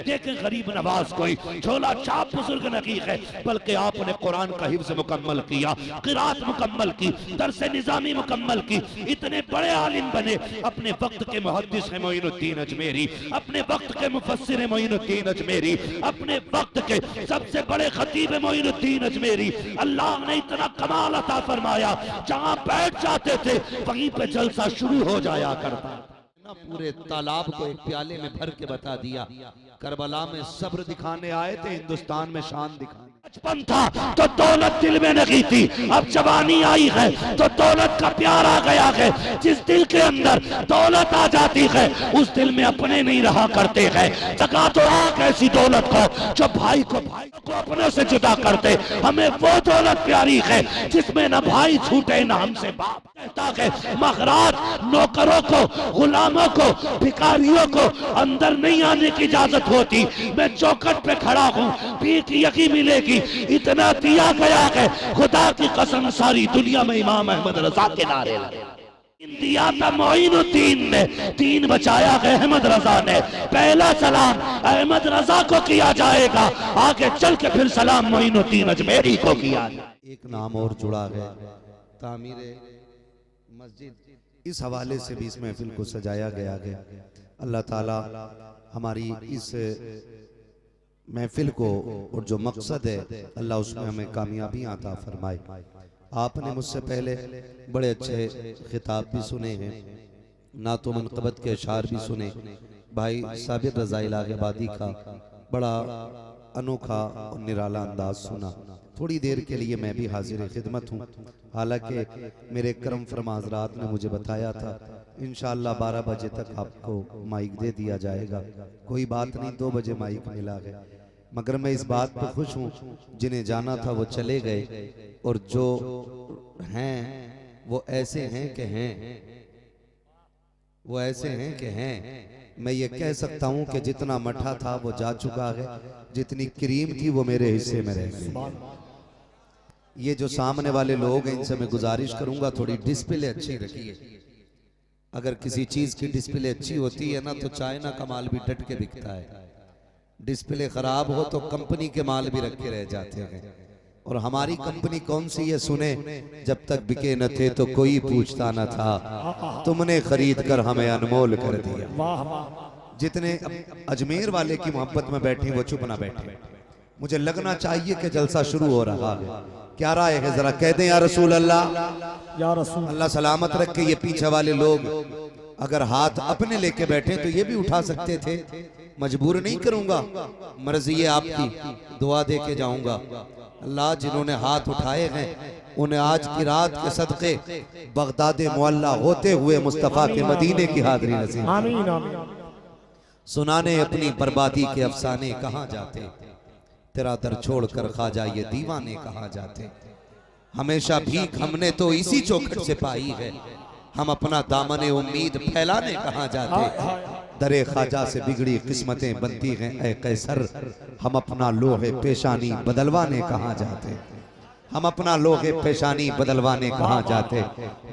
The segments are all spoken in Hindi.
देखें गरीब नवाज कोई झोला छाप बुजुर्ग नहीं है, बल्कि आपने कुरान का हिफ्ज़ मुकम्मल किया, क़िराअत मुकम्मल की, दर्स निज़ामी मुकम्मल की, इतने बड़े आलिम बने। अपने वक्त के मुहद्दिस हैं मोइनुद्दीन अजमेरी, अपने वक्त के मुफस्सिर हैं मोइनुद्दीन अजमेरी, अपने वक्त के सबसे बड़े खतीब हैं मोइनुद्दीन अजमेरी। अल्लाह ने इतना कमाल अता फरमाया, जहां बैठ जाते थे वहीं पे जलसा शुरू हो जाया करता। पूरे तालाब को एक प्याले में भर के बता दिया, करबला में सब्र दिखाने आए थे, हिंदुस्तान में शान दिखाने। बचपन था तो दौलत दिल में नहीं थी, अब जवानी आई है तो दौलत का प्यार आ गया है। जिस दिल के अंदर दौलत आ जाती है उस दिल में अपने नहीं रहा करते हैं। जगा तो आग ऐसी दौलत को जो भाई को अपने से जुदा करते। हमें वो दौलत प्यारी है जिसमें न भाई छूटे न हमसे बाप। कहता है मखराज नौकरों को, गुलामों को, भिखारियों को अंदर नहीं आने की इजाजत होती। मैं चौखट पे खड़ा हूँ, भीख यही मिलेगी, इतना दिया गया है खुदा की कसम सारी दुनिया में इमाम अहमद रजा के नारे लगे। दिया था मोइनुद्दीन ने, तीन बचाया है अहमद रजा ने। पहला सलाम अहमद रजा को किया जाएगा, आगे चल के फिर सलाम मोइनुद्दीन अजमेरी को किया जाएगा। एक नाम और जुड़ा है, तामीर मस्जिद। इस हवाले से भी इस महफिल को सजाया गया है। अल्लाह ताला हमारी इस महफिल को और जो मकसद है अल्लाह उसमें हमें कामयाबी अता फरमाए। आपने मुझसे पहले बड़े अच्छे खिताब भी सुने हैं, नातो मनक़बत के अशार भी सुने। भाई साबिर रज़ा इलाहाबादी का बड़ा अनोखा और निराला अंदाज सुना। थोड़ी देर के लिए मैं भी हाजिर खिदमत हूँ। हालांकि मेरे करम फरमा हज़रात ने मुझे बताया था इंशाअल्लाह 12 बजे तक आपको माइक दे दिया जाएगा। कोई बात नहीं, 2 बजे माइक मिला है। मगर मैं इस बात पर खुश हूँ, जिन्हें जाना था वो चले गए और जो हैं वो ऐसे हैं कि हैं, वो ऐसे हैं कि हैं। मैं ये कह सकता हूँ कि जितना मठा था वो जा चुका है, जितनी क्रीम थी वो मेरे हिस्से में रह गई। ये जो सामने वाले लोग हैं इनसे मैं गुजारिश करूंगा थोड़ी डिस्प्ले अच्छी रखिए। अगर किसी चीज की डिस्प्ले अच्छी होती है ना तो चाइना का माल भी डट के बिकता है। डिस्प्ले खराब हो तो कंपनी के माल भी रख के रह जाते हैं। और हमारी कंपनी कौन सी है सुने, जब तक बिके न थे तो कोई पूछता न था, तुमने खरीद कर हमें अनमोल कर दिया। जितने अजमेर वाले की मोहब्बत में बैठे वो चुप ना बैठे। मुझे लगना चाहिए कि जलसा शुरू हो रहा है। क्या राय है, जरा कह दें या रसूल अल्लाह, या रसूल अल्लाह सलामत रखे। ये पीछे वाले लोग अगर हाथ अपने लेके बैठे तो ये भी उठा सकते थे, मजबूर नहीं करूंगा, मर्जी है आपकी, दुआ दे के जाऊंगा। अल्लाह जिन्होंने हाथ उठाए हैं उन्हें आज की रात के सदके बगदाद मुअल्ला होते हुए मुस्तफ़ा के मदीने की हाज़िरी नसीब। आमीन आमीन। सुनाने अपनी बर्बादी के अफसाने कहाँ जाते, तेरा दर छोड़कर ख्वाजा ये दीवाने कहाँ जाते। हमेशा भीख हमने तो इसी चौखट से पाई है, हम अपना दामने उम्मीद फैलाने कहाँ जाते। दरे ख्वाजा से बिगड़ी किस्मतें बनती हैं ऐ कैसर, हम अपना लोहे पेशानी बदलवाने कहाँ जाते। हम अपना लोहे पेशानी बदलवाने कहाँ जाते।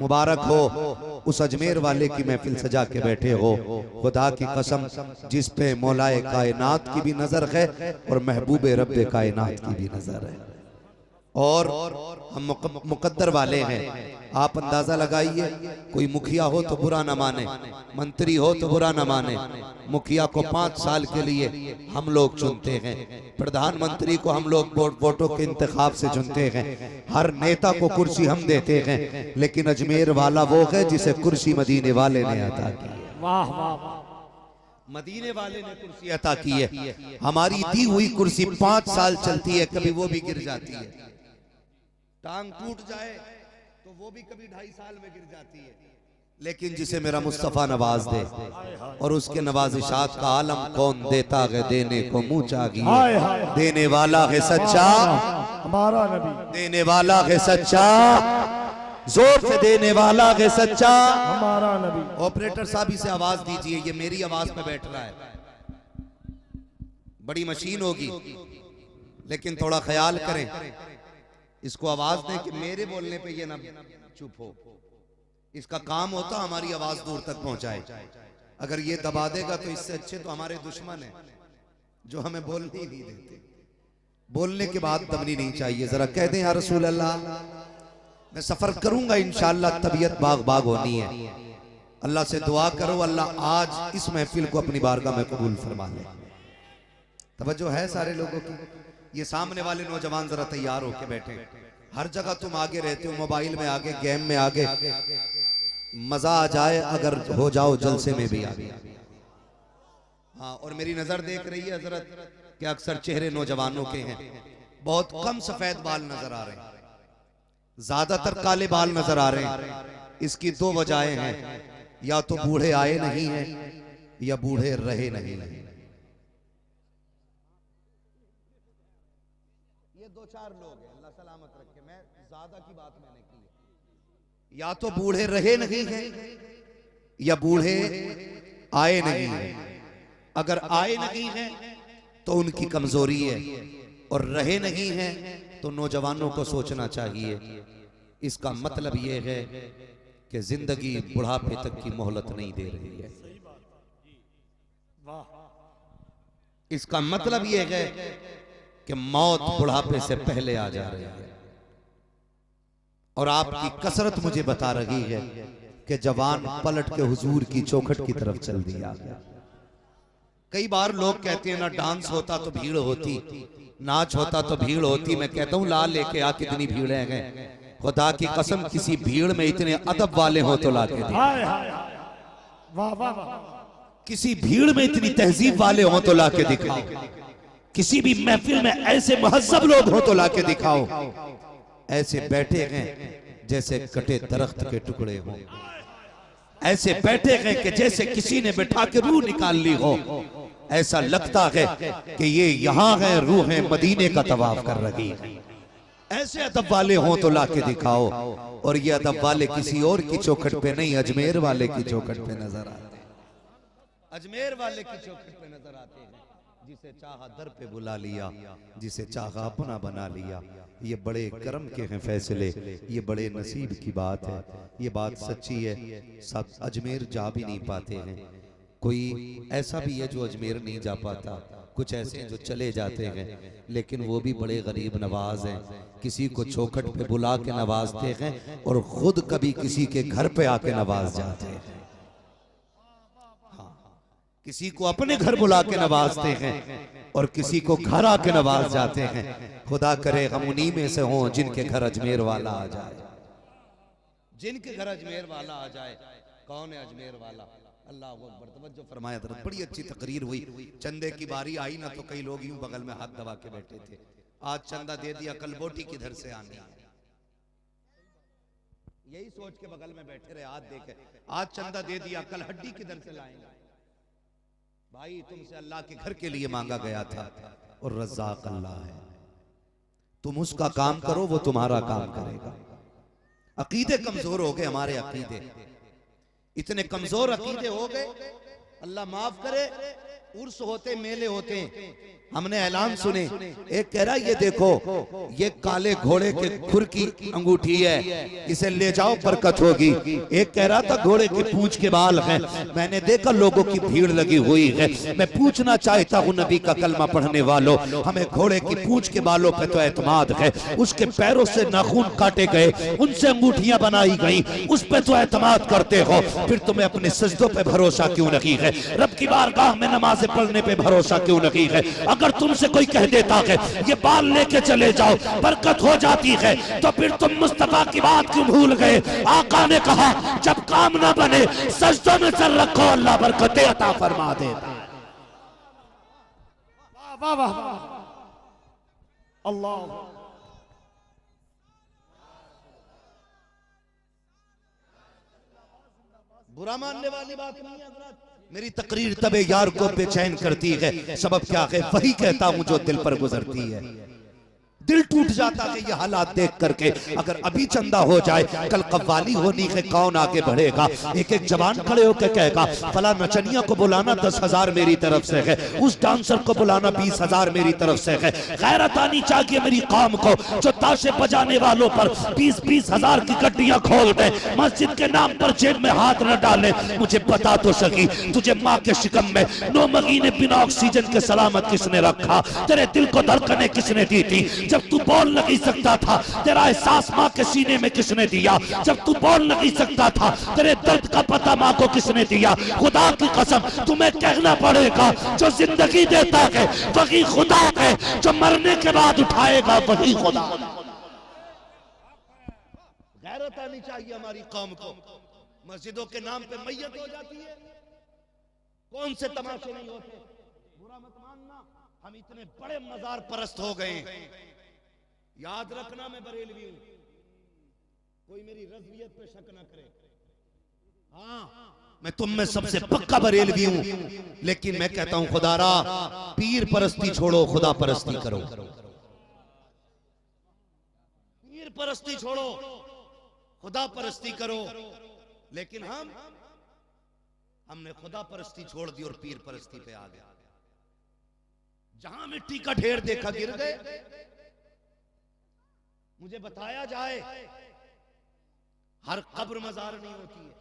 मुबारक हो उस अजमेर वाले की महफिल सजा के बैठे हो। खुदा की कसम जिस पे मौलाए कायनात की भी नजर है और महबूब रब्बे कायनात की भी नजर है। और हम मुकद्दर वाले हैं। आप अंदाजा लगाइए, कोई मुखिया हो तो बुरा न माने, मंत्री हो तो बुरा न माने। मुखिया को 5 साल के लिए हम लोग चुनते हैं, प्रधानमंत्री को हम लोग वोटों के इंतखाब से चुनते हैं, हर नेता को कुर्सी हम देते हैं। लेकिन अजमेर वाला वो है जिसे कुर्सी मदीने वाले ने अता की है। वाह वाह, मदीने वाले ने कुर्सी अता की है। हमारी दी हुई कुर्सी 5 साल चलती है, कभी वो भी गिर जाती है। टांग टूट जाए तो वो भी कभी 2.5 साल में गिर जाती है। लेकिन जिसे मेरा मुस्तफा नवाज दे और उसके नवाजिशात का आलम कौन देता है, देने को मुंह चाहिए। देने वाला है सच्चा हमारा नबी, देने वाला है सच्चा, जोर से देने वाला है सच्चा हमारा नबी। ऑपरेटर साहब इसे आवाज दीजिए, ये मेरी आवाज पे बैठ रहा है। बड़ी मशीन होगी लेकिन थोड़ा ख्याल करें, इसको आवाज दें कि मेरे बोलने पे ये ना चुप हो। इसका काम होता हमारी आवाज दूर तक पहुंचाए। अगर ये दबा देगा तो इससे अच्छे तो हमारे दुश्मन है। जो हमें बोलने ही नहीं देते। बोलने के बाद दमनी नहीं चाहिए। जरा कह दें या रसूल अल्लाह, मैं सफर करूंगा इंशाअल्लाह, तबीयत बाग बाग होनी है। अल्लाह से दुआ करो अल्लाह आज इस महफिल को अपनी बारगाह में कबूल फरमा ले। तवज्जो है सारे लोगों की। ये सामने वाले नौजवान जरा तैयार होके बैठे। हर जगह तुम आगे रहते हो, मोबाइल में आगे, गेम में आगे, मजा आ जाए अगर हो जाओ जलसे में भी आगे। हाँ, और मेरी नजर देख रही है हजरत कि अक्सर चेहरे नौजवानों के हैं, बहुत कम सफेद बाल नजर आ रहे हैं, ज्यादातर काले बाल नजर आ रहे हैं। इसकी दो वजहें हैं, या तो बूढ़े आए नहीं हैं या बूढ़े रहे नहीं हैं। ये दो चार लोग हैं, अल्लाह सलामत रखे। मैं ज्यादा की बात मैंने की है। या तो बूढ़े रहे नहीं हैं या बूढ़े आए नहीं हैं। अगर आए नहीं हैं तो उनकी कमजोरी है, और रहे नहीं हैं तो नौजवानों को सोचना चाहिए। इसका मतलब यह है कि जिंदगी बुढ़ापे तक की मोहलत नहीं दे रही है। इसका मतलब यह है कि मौत बुढ़ापे से पहले आ जा रही है। और आपकी कसरत मुझे बता रही है कि जवान पलट के हुजूर की चौखट की तरफ चल दिया। कई बार लोग कहते हैं ना डांस होता तो भीड़ होती, नाच होता तो भीड़ होती। मैं कहता हूं ला लेके आ, कितनी भीड़ है। खुदा की कसम किसी भीड़ में इतने अदब वाले हो तो ला के दे। वाह वाह वाह। किसी भीड़ में इतनी तहजीब वाले हो तो ला के दिखाओ। किसी भी महफिल में ऐसे महजब लोग हो तो ला के दिखाओ। ऐसे बैठे हैं जैसे कटे दरख्त के टुकड़े हों, ऐसे बैठे हैं कि जैसे किसी ने बैठा के रूह निकाल ली हो। ऐसा लगता है कि ये यहाँ है, रूह है मदीने का तवाफ कर रही है। ऐसे अदब वाले हों तो ला के दिखाओ। और ये अदब वाले किसी और की चौखट पे नहीं, अजमेर वाले की चौखट पे नजर आते हैं। अजमेर वाले की चौखट पे नजर आते हैं। जिसे चाहा दर पे बुला लिया, जिसे चाहा अपना बना लिया। ये बड़े करम के हैं फैसले, ये बड़े नसीब की बात है। ये बात सच्ची है, सब अजमेर जा भी नहीं पाते हैं। कोई ऐसा भी है जो अजमेर नहीं जा पाता, कुछ ऐसे हैं जो चले जाते हैं, लेकिन वो भी बड़े गरीब नवाज हैं। किसी को चौखट पे बुला के नवाजते हैं और खुद कभी किसी के घर पे आके नवाज जाते हैं। किसी को अपने घर बुला के नवाजते हैं और किसी को घर आके नवाज जाते हैं। खुदा करे हम उन्हीं में से हों जिनके घर अजमेर वाला आ जाए, जिनके घर अजमेर वाला आ जाए। कौन है अजमेर वाला? अल्लाह अकबर। तवज्जो फरमाया। बड़ी अच्छी तकरीर हुई। चंदे की बारी आई ना तो कई लोग यूं बगल में हाथ दबा के बैठे थे। आज चंदा दे दिया, कल बोटी किधर से आनी है, यही सोच के बगल में बैठे रहे। आज देखे, आज चंदा दे दिया, कल हड्डी किधर से लाएंगे। भाई तुमसे अल्लाह के घर के लिए मांगा गया था और रज़्ज़ाक़ अल्लाह है। तुम उसका काम करो, वो तुम्हारा काम करेगा। अकीदे कमजोर हो गए हमारे, अकीदे इतने कमजोर अकीदे हो गए, अल्लाह माफ करे। उर्स होते, मेले होते, हमने ऐलान सुने। एक कह रहा ये देखो ये काले घोड़े के खुर की अंगूठी है, इसे ले जाओ बरकत होगी। एक कह रहा था घोड़े के पूंछ के बाल हैं। मैंने देखा लोगों की भीड़ लगी हुई है। मैं पूछना चाहता हूँ नबी का कलमा पढ़ने वालों, हमें घोड़े की पूंछ के बालों पे तो एतमाद है, उसके पैरों से नाखून काटे गए, उनसे अंगूठियां बनाई गई, उस पे तो एतमाद करते हो, फिर तुम्हें अपने सजदों पे भरोसा क्यों नहीं है? रब की बारगाह में नमाज पढ़ने पे भरोसा क्यों नहीं है? अगर तुमसे कोई कह देता है ये बाल लेके चले जाओ बरकत हो जाती है, तो फिर तुम मुस्तफा की बात क्यों भूल गए? आका ने कहा जब काम ना बने सजदों में सर रखो, अल्लाह बरकतें अता फरमा देता। वाह वाह वाह। अल्लाह बुरा मानने वाली बात नहीं है हज़रत। मेरी तकरीर तबे यार को बेचैन करती है, सबब क्या है? वही कहता हूं जो दिल पर गुजरती है। दिल टूट जाता है ये हालात देख करके। अगर अभी चंदा हो जाए, कल कव्वाली होनी है, कौन आगे बढ़ेगा? एक एक जवान खड़े होकर कहेगा फला नचनिया को बुलाना 10,000 मेरी तरफ से है, उस डांसर को बुलाना 20,000 मेरी तरफ से है। गैरत आनी चाहिए मेरी कौम को, जो ताशे बजाने वालों पर 20-20 हजार की गड्डियां खोल दे, मस्जिद के नाम पर जेब में हाथ न डाले। मुझे बता तो सकी, तुझे माँ के शिकम में 9 महीने बिना ऑक्सीजन के सलामत किसने रखा? तेरे दिल को धड़कने किसने दी थी? जब तू बोल नहीं सकता था, तेरा एहसास माँ के सीने में किसने दिया? जब तू बोल नहीं सकता था, तेरे दर्द का पता माँ को किसने दिया? खुदा की कसम तुम्हें कहना पड़ेगा, जो जिंदगी देता है वही खुदा है, जो मरने के बाद उठाएगा वही खुदा। गैरत आनी चाहिए हमारी कौम को। मस्जिदों के नाम पे मैयत हो जाती है, कौन से तमाशे नहीं होते? बुरा मत मानना, हम इतने बड़े मजार परस्त हो गए। याद रखना मैं बरेलवी हूं, कोई मेरी रज़वियत पे शक ना करे। हाँ, मैं तुम में सबसे पक्का बरेलवी हूं, लेकिन मैं कहता हूं खुदारा पीर परस्ती छोड़ो, खुदा परस्ती करो। पीर परस्ती छोड़ो, खुदा परस्ती करो। लेकिन हमने खुदा परस्ती छोड़ दी और पीर परस्ती पे आ गया। जहां मिट्टी का ढेर देखा गिर गए। मुझे बताया जाए, हर कब्र मजार नहीं होती है,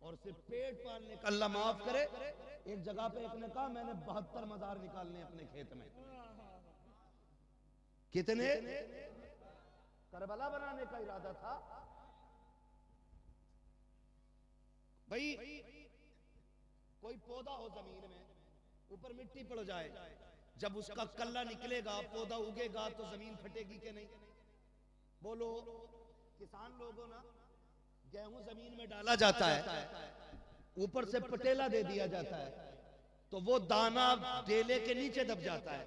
और सिर्फ पेट पालने का अल्लाह माफ करे। एक जगह पे एक ने कहा मैंने 72 मजार निकालने अपने खेत में। कितने? करबला बनाने का इरादा था भाई। कोई पौधा हो जमीन में, ऊपर मिट्टी पड़ जाए, जब उसका कल्ला निकलेगा, पौधा उगेगा, तो जमीन फटेगी कि नहीं? बोलो। किसान लोगों ना, गेहूं जमीन में डाला जाता है, ऊपर से पटेला दे दिया जाता है, तो वो दाना डेले के नीचे दब जाता है।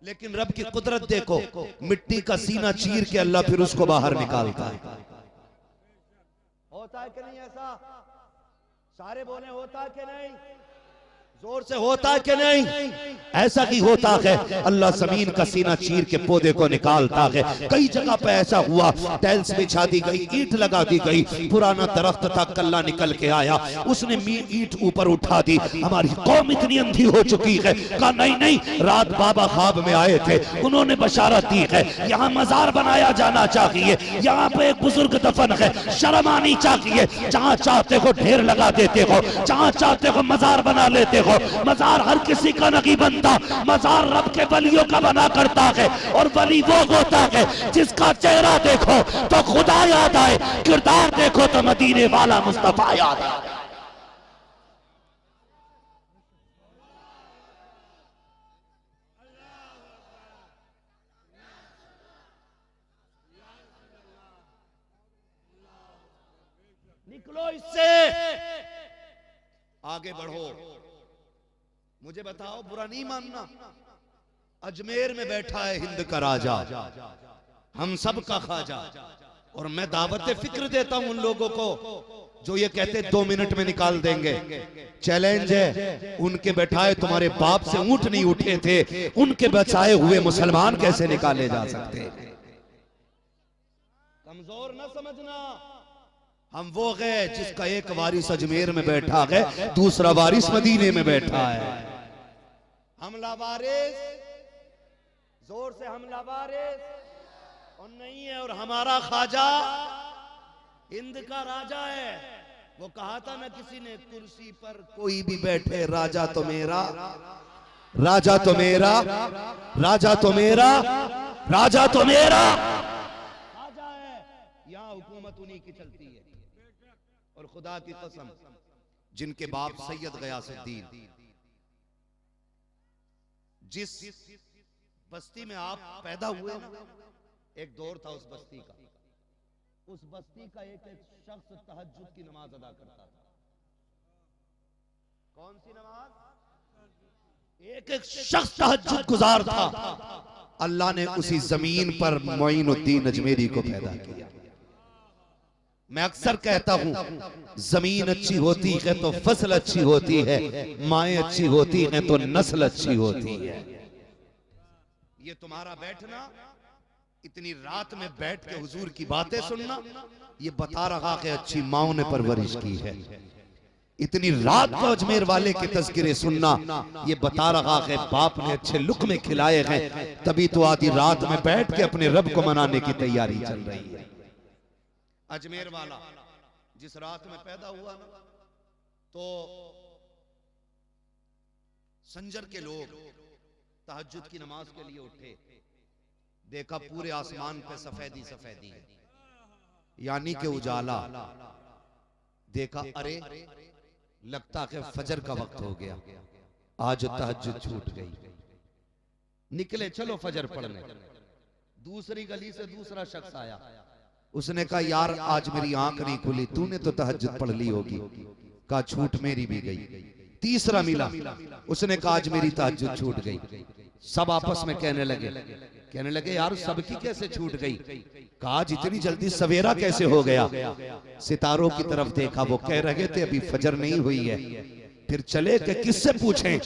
लेकिन रब की कुदरत देखो, मिट्टी का सीना चीर के अल्लाह फिर उसको बाहर निकालता है। होता है कि नहीं ऐसा? सारे बोले होता है कि नहीं? जोर से होता है कि नहीं? ऐसा ही होता है, अल्लाह जमीन का सीना चीर के पौधे को निकालता है। कई जगह पे ऐसा हुआ, टाइल्स बिछा दी गई, ईंट लगा दी गई, पुराना दरख्त था, कल्ला निकल के आया, उसने ईंट ऊपर उठा दी। हमारी कौम इतनी अंधी हो चुकी है, कहा नहीं नहीं, रात बाबा ख्वाब में आए थे, उन्होंने बशारत दी है, यहाँ मजार बनाया जाना चाहिए, यहाँ पे एक बुजुर्ग दफन है, शर्म आनी चाहिए। जहाँ चाहते हो ढेर लगा देते हो, जहाँ चाहते हो मजार बना लेते हो। मजार हर किसी का नहीं बनता, मजार रब के वलियों का बना करता है। और वली वो होता है जिसका चेहरा देखो तो खुदा याद आए, किरदार देखो तो मदीने वाला मुस्तफा याद आए। निकलो इससे, आगे बढ़ो। मुझे बताओ, बुरा नहीं मानना, अजमेर में बैठा है हिंद का राजा, हम सब का ख्वाजा, और मैं दावत फिक्र देता हूं उन लोगों को जो ये कहते 2 मिनट में निकाल देंगे। चैलेंज है, उनके बैठाए तुम्हारे बाप से ऊंट नहीं उठे थे, उनके बचाए हुए मुसलमान कैसे निकाले जा सकते? कमजोर न समझना, हम वो गए जिसका एक वारिस अजमेर में बैठा है, दूसरा वारिस मदीने में बैठा है। हम लावारिस, जोर से हम लावारिस और नहीं है, और हमारा ख्वाजा हिंद का राजा है। वो कहा था ना किसी ने, कुर्सी पर कोई भी बैठे राजा तो मेरा, राजा तो मेरा, राजा तो मेरा, राजा तो मेरा राजा है। यहाँ हुकूमत उन्हीं की चलती है। और खुदा की कसम, जिनके बाप सैयद गयासुद्दीन, जिस बस्ती में आप पैदा हुए ना, एक दौर था उस बस्ती का, उस बस्ती का एक एक शख्स तहज्जुद की नमाज अदा करता था। कौन सी नमाज? एक एक शख्स तहज्जुद गुजार था। अल्लाह ने उसी जमीन पर मोइनुद्दीन अजमेरी को पैदा किया। मैं अक्सर कहता हूं, जमीन अच्छी होती है तो फसल अच्छी होती है, माएँ अच्छी होती हैं तो नस्ल अच्छी होती है। ये तुम्हारा बैठना, इतनी रात में बैठ के हुजूर की बातें सुनना, ये बता रहा कि अच्छी माओ ने परवरिश की है। इतनी रात को अजमेर वाले के तज़किरे सुनना, ये बता रहा है बाप ने अच्छे लुक़मे खिलाए हैं, तभी तो आधी रात में बैठ के अपने रब को मनाने की तैयारी चल रही है। अजमेर वाला जिस रात में पैदा हुआ ना, तो संजर के लोग तहज्जुद की नमाज के लिए उठे, देखा पूरे आसमान पे सफेदी सफेदी है, यानी कि उजाला। देखा अरे लगता है फजर का वक्त हो गया, आज तहज्जुद छूट गई। निकले चलो फजर पढ़ने। दूसरी गली से दूसरा शख्स आया, उसने कहा यार आज मेरी आंख नहीं खुली, तूने तो तहज्जुद पढ़ ली होगी। कहा छूट मेरी भी गई। तीसरा मिला, उसने कहा आज मेरी तहज्जुद छूट गई। सब आपस में कहने लगे यार सबकी कैसे छूट गई। कहा आज इतनी जल्दी सवेरा कैसे हो गया। सितारों की तरफ देखा, वो कह रहे थे अभी फजर नहीं हुई है। फिर चले कि किससे पूछें।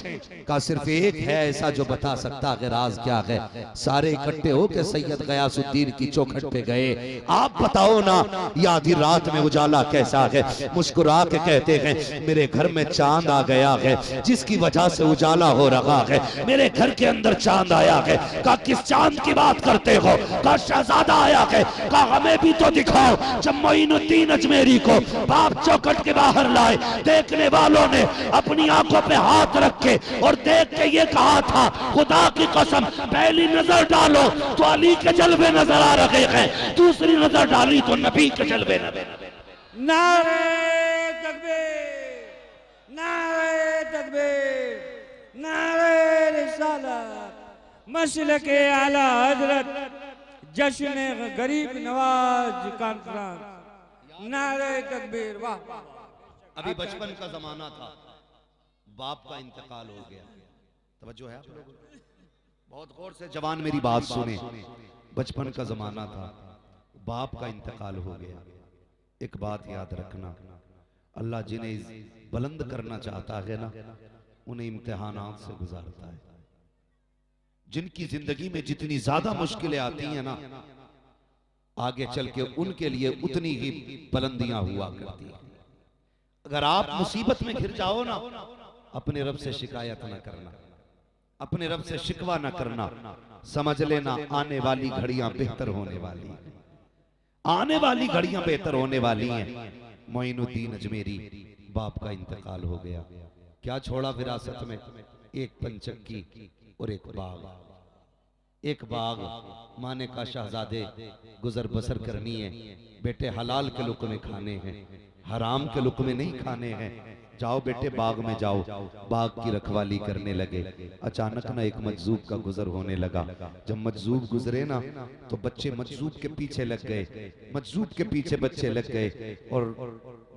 कहा सिर्फ एक है ऐसा जो बता सकता है राज क्या है। सारे इकट्ठे होकर सैयद गयासुद्दीन की चौखट पे गए। आप बताओ ना ये आधी रात में उजाला कैसा है। मुस्कुरा के कहते हैं मेरे घर में चांद आ गया है, जिसकी वजह से उजाला हो रहा है। मेरे घर के अंदर चांद आया है। कहा किस चांद की बात करते हो। कहा शहजादा आया है। कहा हमें भी तो दिखाओ। जब मोइनुद्दीन अजमेरी को बाप चौखट के बाहर लाए, देखने वालों ने अपनी आंखों पे हाथ रख के और देख के ये कहा था खुदा की कसम पहली नजर डालो तो अली के जलवे नजर आ रहे हैं, दूसरी नजर डाली तो नबी के जलवे नजर। नारे तकबीर, नारे तकबीर, नारे रिसालत, मसलके आला हजरत, जश्न गरीब नवाज कॉन्फ्रेंस। नारे तकबीर। वाह। अभी बचपन का जमाना था, बाप का इंतकाल हो गया। तवज्जो है आप लोगों को? बहुत गौर से जवान मेरी बात सुने। बचपन का जमाना था, बाप का इंतकाल हो गया। एक बात याद रखना, अल्लाह जिन्हें बुलंद करना चाहता है ना, उन्हें इम्तिहानात से गुजारता है। जिनकी जिंदगी में जितनी ज्यादा मुश्किलें आती हैं ना, आगे चल के उनके लिए उतनी ही बुलंदियां हुआ करती हैं। अगर आप मुसीबत में घिर जाओ ना, अपने रब से शिकायत ना करना, अपने रब से शिकवा ना करना। समझ लेना आने वाली घड़ियां बेहतर होने वाली, आने वाली घड़ियां बेहतर होने वाली हैं। मोइनुद्दीन अजमेरी बाप का इंतकाल हो गया। क्या छोड़ा विरासत में? एक पंचक्की और एक बाग। एक बाग माने का शहजादे गुजर बसर करनी है, बेटे हलाल के लुक़मे खाने हैं, हराम के लुक़मे नहीं खाने हैं। जाओ बेटे बाग में जाओ। बाग की रखवाली करने लगे। अचानक ना एक मजजूब का गुजर होने लगा। जब मजजूब गुजरे ना, तो बच्चे मजजूब के पीछे लग गए, मजजूब के पीछे बच्चे लग गए और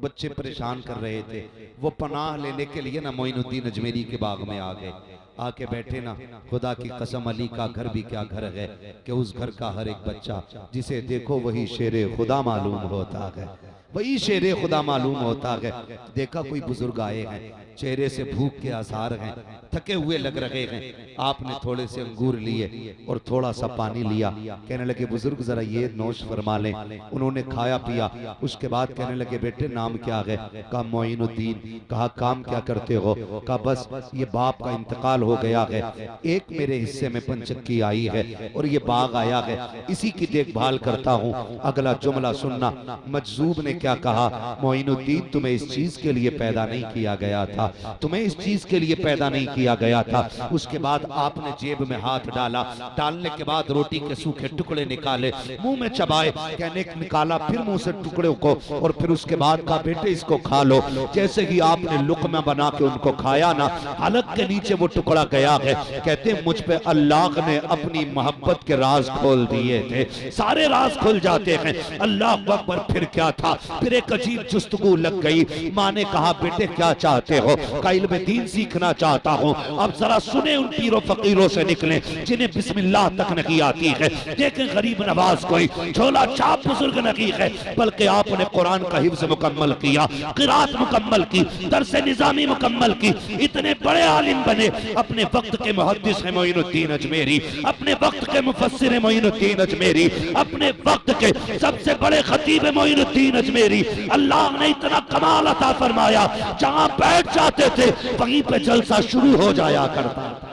बच्चे परेशान कर रहे थे। वो पनाह लेने के लिए ना मोइनुद्दीन अजमेरी के बाग में आ गए। आके बैठे ना, खुदा की कसम अली का घर भी क्या घर है कि उस घर का हर एक बच्चा जिसे देखो वही शेरे खुदा मालूम होता है, वही शेरे खुदा मालूम होता है। देखा कोई बुजुर्ग आए हैं, चेहरे से भूख के आसार हैं, थके हुए लग रहे हैं। आपने थोड़े से अंगूर लिए और थोड़ा सा पानी लिया। कहने लगे बुजुर्ग जरा ये नोश फरमा लें। उन्होंने खाया पिया। उसके बाद कहने लगे बेटे नाम क्या है? कहा मोइनुद्दीन। कहा काम क्या करते हो? कहा बस ये बाप का इंतकाल हो गया है, एक मेरे हिस्से में पंचक्की आई है और ये बाग आया है, इसी की देखभाल करता हूँ। अगला जुमला सुनना, मजजूब ने क्या कहा? मोइनुद्दीन तुम्हें इस चीज के लिए पैदा नहीं किया गया था, तुम्हें इस चीज के लिए पैदा नहीं किया गया था। उसके बाद आपने जेब में हाथ डाला, डालने के बाद रोटी के सूखे टुकड़े निकाले, मुंह में चबाए, कहने निकाला फिर मुंह से टुकड़े को, और फिर उसके बाद कहा बेटे इसको खा लो। जैसे ही आपने लुक़मा बना के उनको खाया ना, हलक के नीचे वो टुकड़ा गया है। कहते मुझ पे अल्लाह ने अपनी मोहब्बत के राज खोल दिए थे। सारे राज खुल जाते हैं। अल्लाह अकबर। फिर क्या था? फिर एक अजीब जुस्तगू लग गई। माँ ने कहा बेटे क्या चाहते हो? का इल्म दीन सीखना चाहता हूँ। अब जरा सुने उन पीरों फकीरों से निकले जिन्हें बिस्मिल्लाह तक नहीं आती है। देखें गरीब नवाज कोई झोला छाप बुजुर्ग नहीं है, बल्कि आपने कुरान का हिफ्ज़ मुकम्मल किया, क़िराअत मुकम्मल की, दर्स निज़ामी मुकम्मल की, इतने बड़े आलिम बने। अपने वक्त के मुहद्दिस हैं मोइनुद्दीन अजमेरी, अपने वक्त के मुफस्सिर हैं मोइनुद्दीन अजमेरी, अपने वक्त के सबसे बड़े खतीब हैं मोइनुद्दीन अजमेरी। अल्लाह ने इतना कमाल अता फरमाया, जहां बैठ जाते थे वहीं पे जलसा शुरू हो जाया करता था,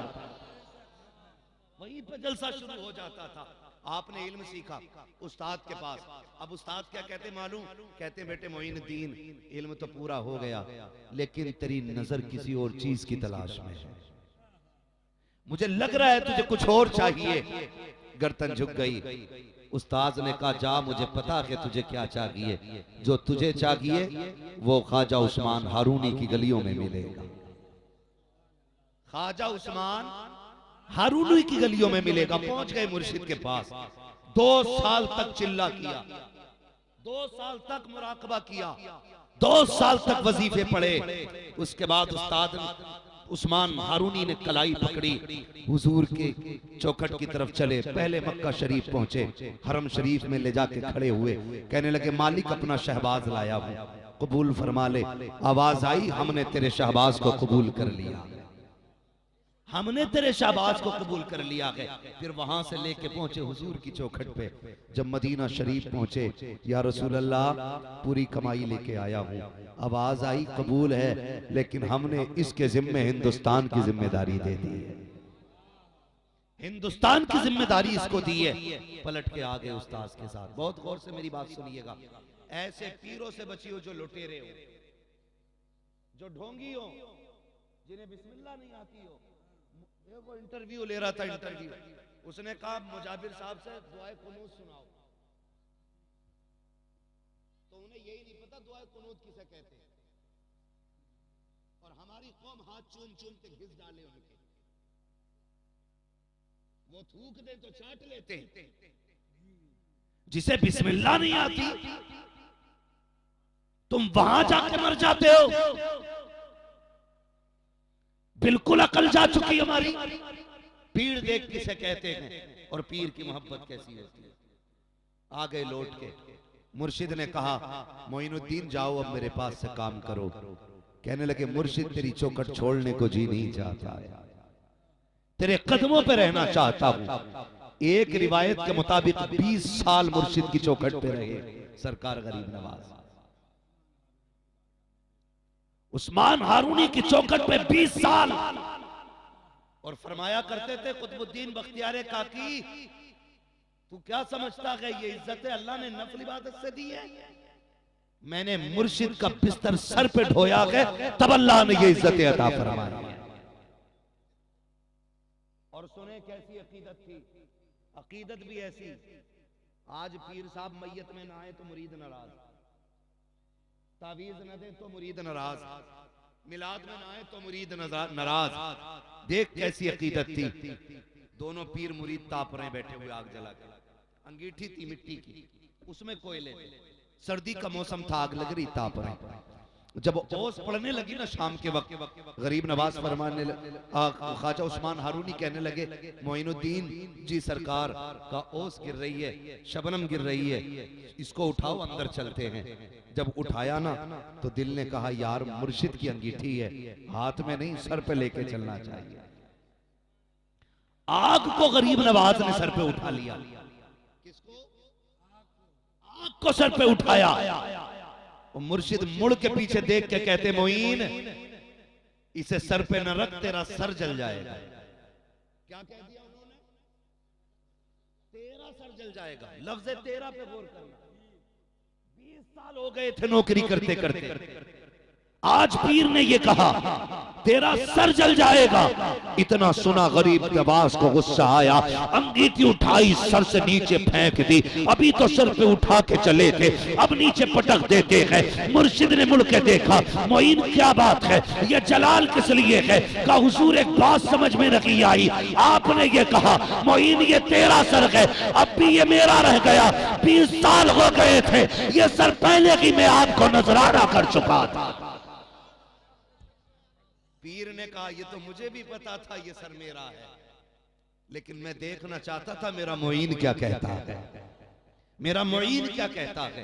वहीं पे जलसा शुरू हो जाता था। आपने इल्म सीखा उस्ताद के पास। अब उस्ताद क्या कहते मालूम? कहते बेटे मोइनुद्दीन इल्म तो पूरा हो गया, लेकिन तेरी नजर किसी और चीज की तलाश में है। मुझे लग रहा है तुझे कुछ और चाहिए। गर्दन झुक गई। उस्ताद ने कहा जा, मुझे पता है तुझे क्या चाहिए। जो तुझे चाहिए वो ख्वाजा उस्मान हारूनी की गलियों में मिलेगा। ख्वाजा उस्मान हारूनी की गलियों में मिलेगा। पहुंच गए मुर्शिद के पास। 2 साल तक चिल्ला किया, 2 साल तक मुराकबा किया, 2 साल तक वजीफे पढ़े। उसके बाद उस्ताद उस्मान हारूनी ने कलाई पकड़ी, हुजूर के चौखट की तरफ चले। पहले मक्का शरीफ पहुंचे, हरम शरीफ में ले जाके खड़े हुए। कहने लगे मालिक अपना शहबाज लाया हूं, कबूल फरमा ले। आवाज आई हमने तेरे शहबाज को कबूल कर लिया, हमने तेरे शहबाज को कबूल कर लिया है। फिर वहां से लेके पहुंचे हुजूर की चौखट पे। जब मदीना शरीफ पहुंचे, या रसूल अल्लाह पूरी कमाई लेके आया हूं। आवाज आई कबूल है, लेकिन हमने इसके जिम्मे हिंदुस्तान की जिम्मेदारी दे दी है, हिंदुस्तान की जिम्मेदारी इसको दी है। पलट के आ गए उस्ताद के साथ। बहुत गौर से मेरी बात सुनिएगा। ऐसे पीरों से बचियो जो लुटेरे हो, जो ढोंगी हो, जिन्हें बिस्मिल्लाह नहीं आती हो। वो इंटरव्यू ले रहा था, इंटरव्यू। उसने कहा मुजाबिर साहब से दुआए कुनूत सुनाओ, तो उन्हें यही नहीं पता दुआए कुनूत किसे कहते हैं। और हमारी कौम हाथ चूम चूम के घिस डाले उनके, वो थूक दे तो चाट लेते। जिसे बिस्मिल्लाह नहीं आती तुम वहां जाके मर जाते हो। बिल्कुल अकल जा चुकी हमारी। पीर देख किसे कहते हैं और पीर की मोहब्बत कैसी होती है। आ गए लौट के। मुर्शिद ने कहा मोइनुद्दीन जाओ अब मेरे पास से काम करो। कहने लगे मुर्शिद तेरी चौखट छोड़ने को जी नहीं चाहता, तेरे कदमों पे रहना चाहता हूं। एक रिवायत के मुताबिक 20 साल मुर्शिद की चौखट पे रहे सरकार गरीब नवाज। उस्मान हारूनी की चौखट पे 20 साल। और फरमाया करते थे कुतुबुद्दीन बख्तियार काकी, तू क्या समझता है ये इज्जत अल्लाह ने नफल इबादत से दी है? मैंने मुर्शिद का बिस्तर सर पे ढोया है तब अल्लाह ने ये इज्जत अता फरमाई। और सुने कैसी अकीदत थी। अकीदत भी ऐसी। आज पीर साहब मैयत में ना आए तो मुरीद नाराज, तावीज न दे तो मुरीद नाराज, मिलाद में ना आए तो मुरीद नाराज। देख कैसी अकीदत थी। दोनों पीर मुरीद ताप रहे बैठे हुए आग जला के। अंगीठी थी मिट्टी की, उसमें कोयले थे। सर्दी का मौसम था, आग लग रही, ताप रहे। जब ओस पड़ने लगी ना शाम के वक्त, गरीब नवाज फरमाने ख्वाजा उस्मान हारूनी कहने लगे मोइनुद्दीन जी सरकार का ओस गिर रही है, शबनम गिर रही है, इसको उठाओ अंदर चलते हैं। जब उठाया ना तो दिल ने कहा यार मुर्शिद की अंगीठी है, हाथ में नहीं सर पे लेके चलना चाहिए। आग को गरीब नवाज ने सर पे उठा लिया। किसको? आग को सर पे उठाया। और मुर्शिद मुड़ के पीछे देख के कहते मोइन इसे सर पे न रख, तेरा सर जल जाएगा। क्या कह दिया उन्होंने? तेरा सर जल जाएगा। लफ्ज तेरा पे गौर करना। 20 साल हो गए थे नौकरी करते करते। आज पीर ने ये कहा तेरा सर जल जाएगा। इतना सुना गरीब नवाज को गुस्सा आया, अंगीठी उठाई सर से नीचे फेंक दी। अभी तो सर पे उठा के चले थे, अब नीचे पटक देते हैं। मुर्शिद ने मुड़ के देखा, मोइन क्या बात है, ये जलाल किस लिए है? कहा हुजूर एक बात समझ में नहीं आई, आपने ये कहा मोइन ये तेरा सर है, अब भी ये मेरा रह गया। 20 साल हो गए थे, ये सर पहले ही मैं आपको नजराना कर चुका था। पीर ने कहा ये तो मुझे भी पता था ये सर मेरा है, लेकिन मैं देखना चाहता था मेरा मोइन क्या कहता है, मेरा मोइन क्या कहता है।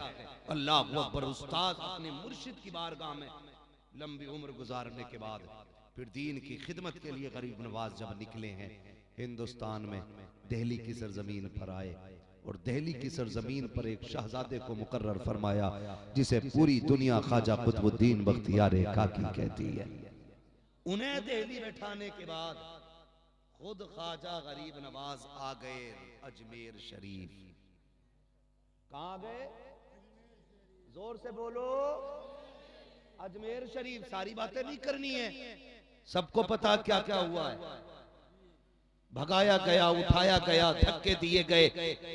अल्लाह अकबर। उस्ताद अपने मुर्शिद की बारगाह में लंबी उम्र गुजारने के बाद फिर दीन की खिदमत के लिए गरीब नवाज जब निकले हैं हिंदुस्तान में, दिल्ली की सरजमीन पर आए और दिल्ली की सरजमीन पर एक शहजादे को मुकर्रर फरमाया जिसे पूरी दुनिया ख्वाजा कुतुबुद्दीन बख्तियार काकी कहती है। उन्हें दिल्ली बैठाने के बाद खुद ख्वाजा गरीब नवाज आ गए अजमेर शरीफ। कहां गए? जोर से बोलो। अजमेर शरीफ। सारी बातें नहीं करनी है, सबको पता क्या क्या हुआ है। भगाया गया, उठाया गया, धक्के दिए गए,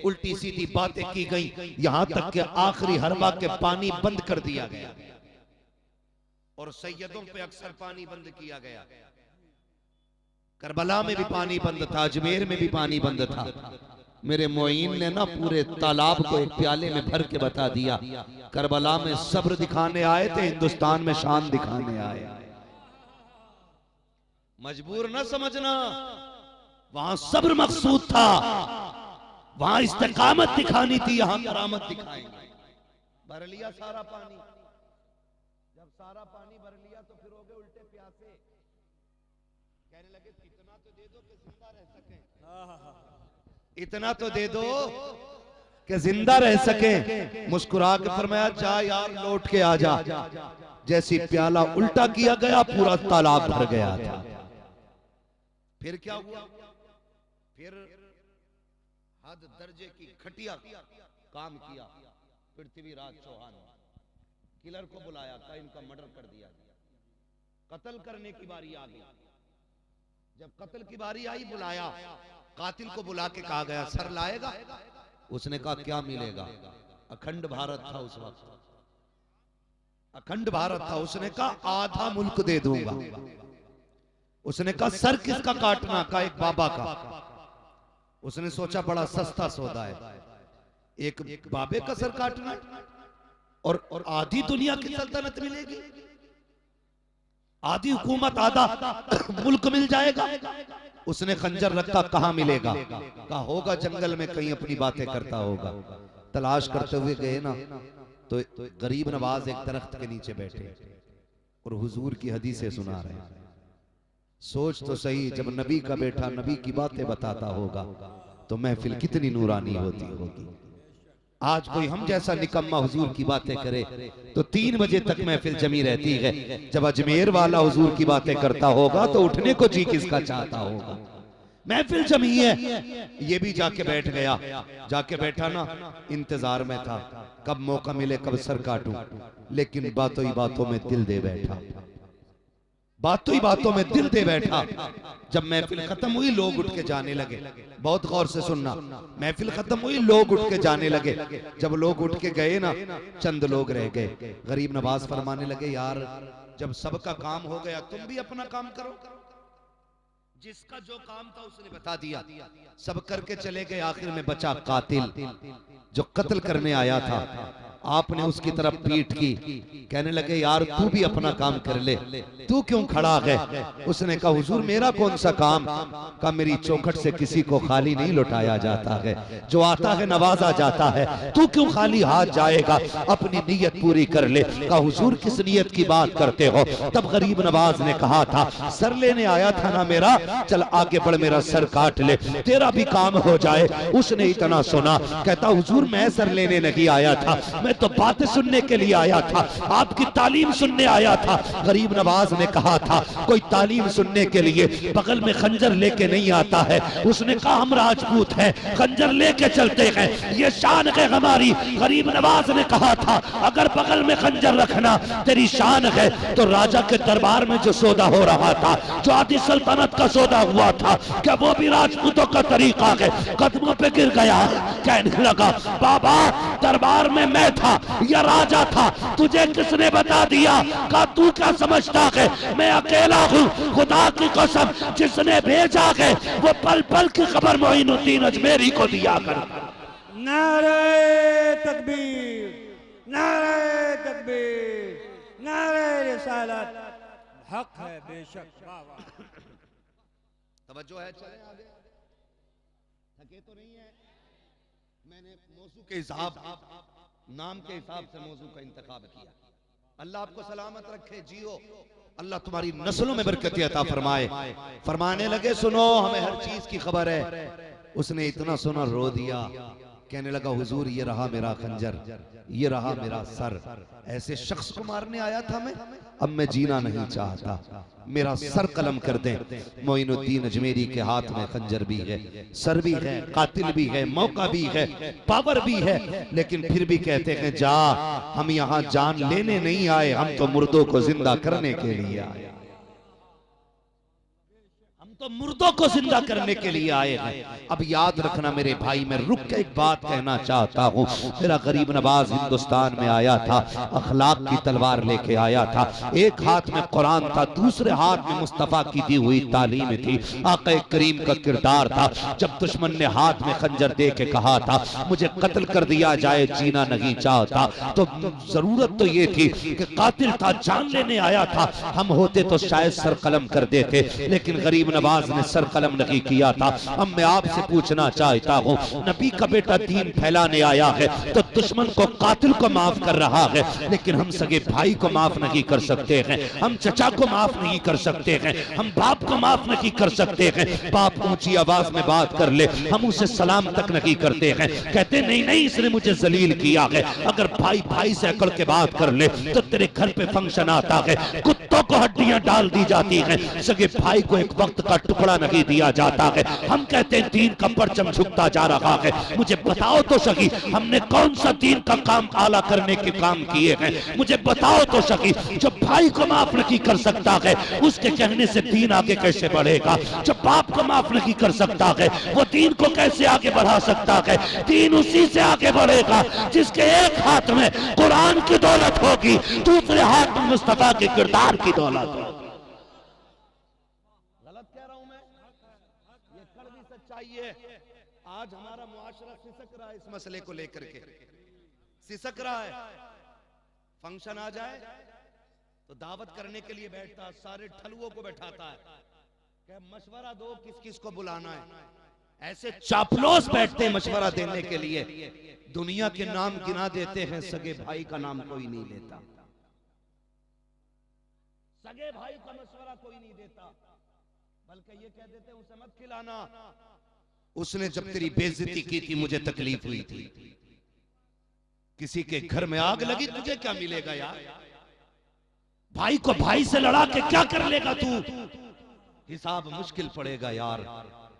उल्टी सीधी बातें की गई, यहां तक के आखिरी हरबा के पानी बंद कर दिया गया और सैयदों पे अक्सर पानी बंद किया गया। करबला में भी पानी बंद था, अजमेर में भी पानी बंद था। मेरे मोइन ने ना पूरे तालाब को एक प्याले में भर के बता दिया, करबला में सब्र दिखाने आए थे, हिंदुस्तान में शान दिखाने आए। मजबूर न समझना, वहां सब्र मकसूद था, वहां इस्तिकामत दिखानी थी, यहां करामत दिखाएंगे। भर लिया सारा पानी, जब सारा पानी भर लिया तो फिर हो गए उल्टे प्यासे। कहने लगे इतना तो दे दो कि जिंदा रह सके, इतना तो दे दो कि जिंदा रह सके। मुस्कुरा के फरमाया जा यार लौट के आ जा। जैसी प्याला उल्टा किया गया पूरा तालाब भर गया था। फिर क्या हुआ? फिर हद दर्जे की घटिया काम किया पृथ्वीराज चौहान ने। किलर को बुलाया, कहा इनका मर्डर कर दिया। कत्ल करने की बारी आ गई। जब कत्ल की बारी आई बुलाया, कातिल को बुला के कहा गया सर लाएगा? उसने कहा क्या मिलेगा? अखंड भारत था उस वक्त, अखंड भारत था। उसने कहा आधा मुल्क दे दूंगा। उसने कहा सर किसका काटना? का एक बाबा का। उसने सोचा बड़ा सस्ता सौदा है, एक बाबे का सर काटना और आधी दुनिया की सल्तनत मिलेगी, आधी हुकूमत, आधा मुल्क मिल जाएगा। उसने खंजर रखा, कहां मिलेगा? कहा होगा जंगल में कहीं अपनी बातें करता होगा। तलाश करते हुए गए ना तो गरीब नवाज एक दरख्त के नीचे बैठे और हुजूर की हदीसें सुना रहे हैं। सोच तो सही, जब नबी का बेटा नबी की बातें बताता होगा तो महफिल कितनी नूरानी होती होगी। आज कोई हम जैसा निकम्मा हुजूर की बातें करे तो 3 बजे तक महफिल जमी रहती है। जब अजमेर वाला हुजूर की बातें करता होगा तो उठने को जी किसका चाहता होगा। महफिल जमी है, ये भी जाके बैठ गया। जाके बैठा ना, इंतजार में था कब मौका मिले, कब सर काटूं। लेकिन बातों ही बातों में दिल दे बैठा, बातों ही बातों में दिल दे बैठा। जब महफिल खत्म हुई लोग उठ के जाने लगे। बहुत गौर से सुनना, महफिल खत्म हुई लोग उठ के जाने लगे। जब लोग उठ के गए ना, चंद लोग रह गए। गरीब नवाज फरमाने लगे यार जब सबका काम हो गया तुम भी अपना काम करो। जिसका जो काम था उसने बता दिया, सब करके चले गए। आखिर में बचा कातिल जो कत्ल करने आया था। आपने उसकी तरफ पीठ की, कहने लगे यार तू भी अपना काम कर ले, तू क्यों खड़ा है? उसने कहा हुजूर मेरा कौन सा काम? का मेरी चौखट से किसी को खाली नहीं लौटाया जाता है, जो आता है नवाजा जाता है। तू क्यों खाली हाथ जाएगा? अपनी नीयत पूरी कर ले। कहा हुजूर किस नीयत की बात करते हो? तब गरीब नवाज ने कहा था सर लेने आया था ना मेरा, चल आगे बढ़ मेरा सर काट ले, तेरा भी काम हो जाए। उसने इतना सुना, कहता हुजूर मैं सर लेने नहीं आया था, मैं तो बातें सुनने के लिए आया था, आपकी तालीम सुनने आया था। गरीब नवाज ने कहा था कोई तालीम सुनने के लिए बगल में खंजर लेके नहीं आता है। उसने कहा हम राजपूत हैं, खंजर लेके चलते हैं, ये शान है हमारी। गरीब नवाज ने कहा था अगर बगल में खंजर रखना तेरी शान है तो राजा के दरबार में जो सौदा हो रहा था, जो आदि सल्तनत का सौदा हुआ था, क्या वो भी राजपूतों का तरीका है? कदमों पे गिर गया, कहने लगा बाबा दरबार में मैं था या राजा था, तुझे किसने बता दिया? का तू क्या समझता है मैं अकेला हूँ? खुदा की कसम जिसने भेजा है वो पल पल की खबर मोइनुद्दीन अजमेरी को दिया कर। नारे तकबीर, नारे तकबीर, नारे रिसालत। हक है बेशक। तवज्जो है, चले आगे। थके तो नहीं है? मैंने मौजू के हिसाब, नाम के हिसाब से मौजू का इंतखाब किया। अल्लाह आपको सलामत रखे, जियो, अल्लाह तुम्हारी नस्लों में बरकत अता फरमाए। फरमाने लगे सुनो हमें हर चीज की खबर है। उसने इतना सुना रो दिया, कहने लगा हुजूर ये रहा मेरा खंजर, ये रहा मेरा सर, ऐसे शख्स को मारने आया था मैं, अब मैं जीना नहीं चाहता, मेरा सर कलम कर दें। मोइनुद्दीन अजमेरी के हाथ में खंजर भी है, सर भी है, कातिल भी है, मौका भी है, पावर भी है, लेकिन फिर भी कहते हैं जा हम यहाँ जान लेने नहीं आए, हम तो मुर्दों को जिंदा करने के लिए आए, तो मुर्दों को जिंदा करने के लिए आए हैं। अब याद रखना मेरे भाई, मैं रुक के एक बात कहना चाहता हूँ। मेरा गरीब नवाज हिंदुस्तान में आया था, अखलाक की तलवार लेके आया था। एक हाथ में कुरान था, दूसरे हाथ में मुस्तफा की दी हुई तालीम थी, आका करीम का किरदार था। जब दुश्मन ने हाथ में खंजर दे के कहा था मुझे कत्ल कर दिया जाए, जीना नहीं चाहता, तो जरूरत तो ये थी कि कातिल था, जान लेने आया था, हम होते तो शायद सर कलम कर देते, लेकिन गरीब नवाज ने सर कलम नहीं किया था। अब मैं आपसे पूछना चाहता हूँ, नबी का बेटा दीन फैलाने आया है तो दुश्मन को, कातिल को माफ कर रहा है, लेकिन हम सगे भाई को माफ नहीं कर सकते हैं, हम चचा को माफ नहीं कर सकते हैं, हम बाप को माफ नहीं कर सकते हैं। बाप ऊंची आवाज में बात कर ले, हम उसे सलाम तक नहीं करते हैं, कहते नहीं नहीं इसने मुझे जलील किया है। अगर भाई भाई से अकड़ के बात कर ले तो तेरे घर पे फंक्शन आता है, कुत्तों को हड्डियां डाल दी जाती हैं, सगे भाई को एक वक्त का टुकड़ा नहीं दिया जाता है। हम कहते हैं दीन का परचम झुकता जा रहा है। मुझे बताओ तो सही हमने कौन सा दीन का काम आला करने के काम किए हैं? मुझे बताओ तो सही, जो भाई को माफ नहीं कर सकता है उसके कहने से दीन आगे कैसे बढ़ेगा? जो बाप को माफ नहीं कर सकता है वो दीन को कैसे आगे बढ़ा सकता है? दीन उसी से आगे बढ़ेगा जिसके एक हाथ में कुरान की दौलत होगी, दूसरे हाथ में मुस्तफा के किरदार की दौलत होगी। आज हमारा मुआशरा सिसक रहा है, इस मसले को लेकर के सिसक रहा है। फंक्शन आ जाए तो दावत करने के लिए बैठता, सारे ठलुओं को बैठाता है, क्या मशवरा दो किस किस को बुलाना है। ऐसे चापलूस बैठते हैं मशवरा देने के लिए, दुनिया के नाम गिना देते हैं, सगे भाई का नाम कोई नहीं लेता, सगे भाई का मशवरा कोई नहीं देता, बल्कि ये कह देते हैं उसे मत खिलाना। उसने जब तेरी बेइज्जती की थी मुझे तकलीफ हुई थी, किसी के घर में आग लगी तुझे क्या मिलेगा यार? भाई को भाई से लड़ा के क्या कर लेगा तू? हिसाब मुश्किल पड़ेगा यार,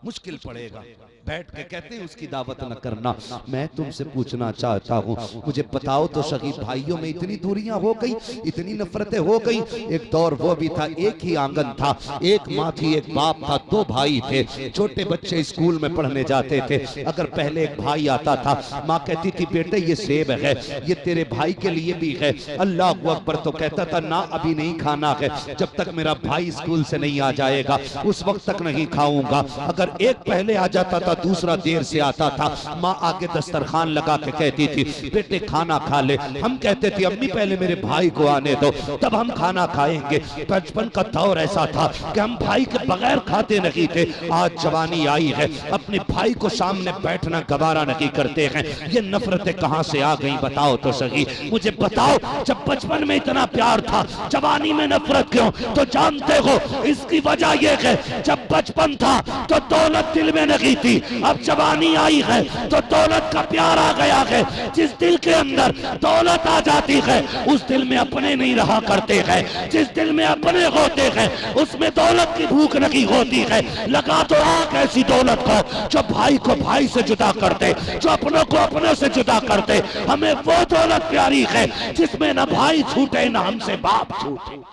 मुश्किल पड़ेगा। बैठ के कहते हैं उसकी दावत न करना। मैं तुमसे पूछना चाहता हूँ, मुझे बताओ तो सही, भाइयों में इतनी दूरियां हो गई, इतनी नफरतें हो गई। एक दौर वो भी था, एक ही आंगन था, एक माँ थी एक बाप था, दो भाई थे, छोटे बच्चे स्कूल में पढ़ने जाते थे। अगर पहले एक भाई आता था, माँ कहती थी बेटे ये सेब है, ये तेरे भाई के लिए भी है, अल्लाह अकबर, तो कहता था ना अभी नहीं खाना है, जब तक मेरा भाई स्कूल से नहीं आ जाएगा उस वक्त तक नहीं खाऊंगा। अगर एक पहले आ जाता था, दूसरा देर से आता था, माँ आके दस्तरखान लगा के कहती थी बेटे खाना खा ले। हम कहते थे अम्मी पहले मेरे भाई को आने दो तब हम खाना खाएंगे। बचपन का दौर ऐसा था कि हम भाई के बगैर खाते नहीं थे। आज जवानी आई है, अपने भाई को सामने बैठना गवारा नहीं करते हैं। ये नफरतें कहां से आ गई बताओ तो सही, मुझे बताओ। जब बचपन में इतना प्यार था, जवानी में नफरत क्यों? तो जानते हो इसकी वजह यह है, जब बचपन था तो दौलत दिल में नहीं थी, अब जवानी आई है तो दौलत का प्यार आ गया है। जिस दिल के अंदर दौलत आ जाती है उस दिल में अपने नहीं रहा करते हैं। जिस दिल में अपने होते हैं उसमें दौलत की भूख नहीं होती है। लगा तो आग ऐसी दौलत को जो भाई को भाई से जुदा करते, जो अपनों को अपनों से जुदा करते। हमें वो दौलत प्यारी है जिसमें ना भाई छूटे ना हमसे बाप छूटे।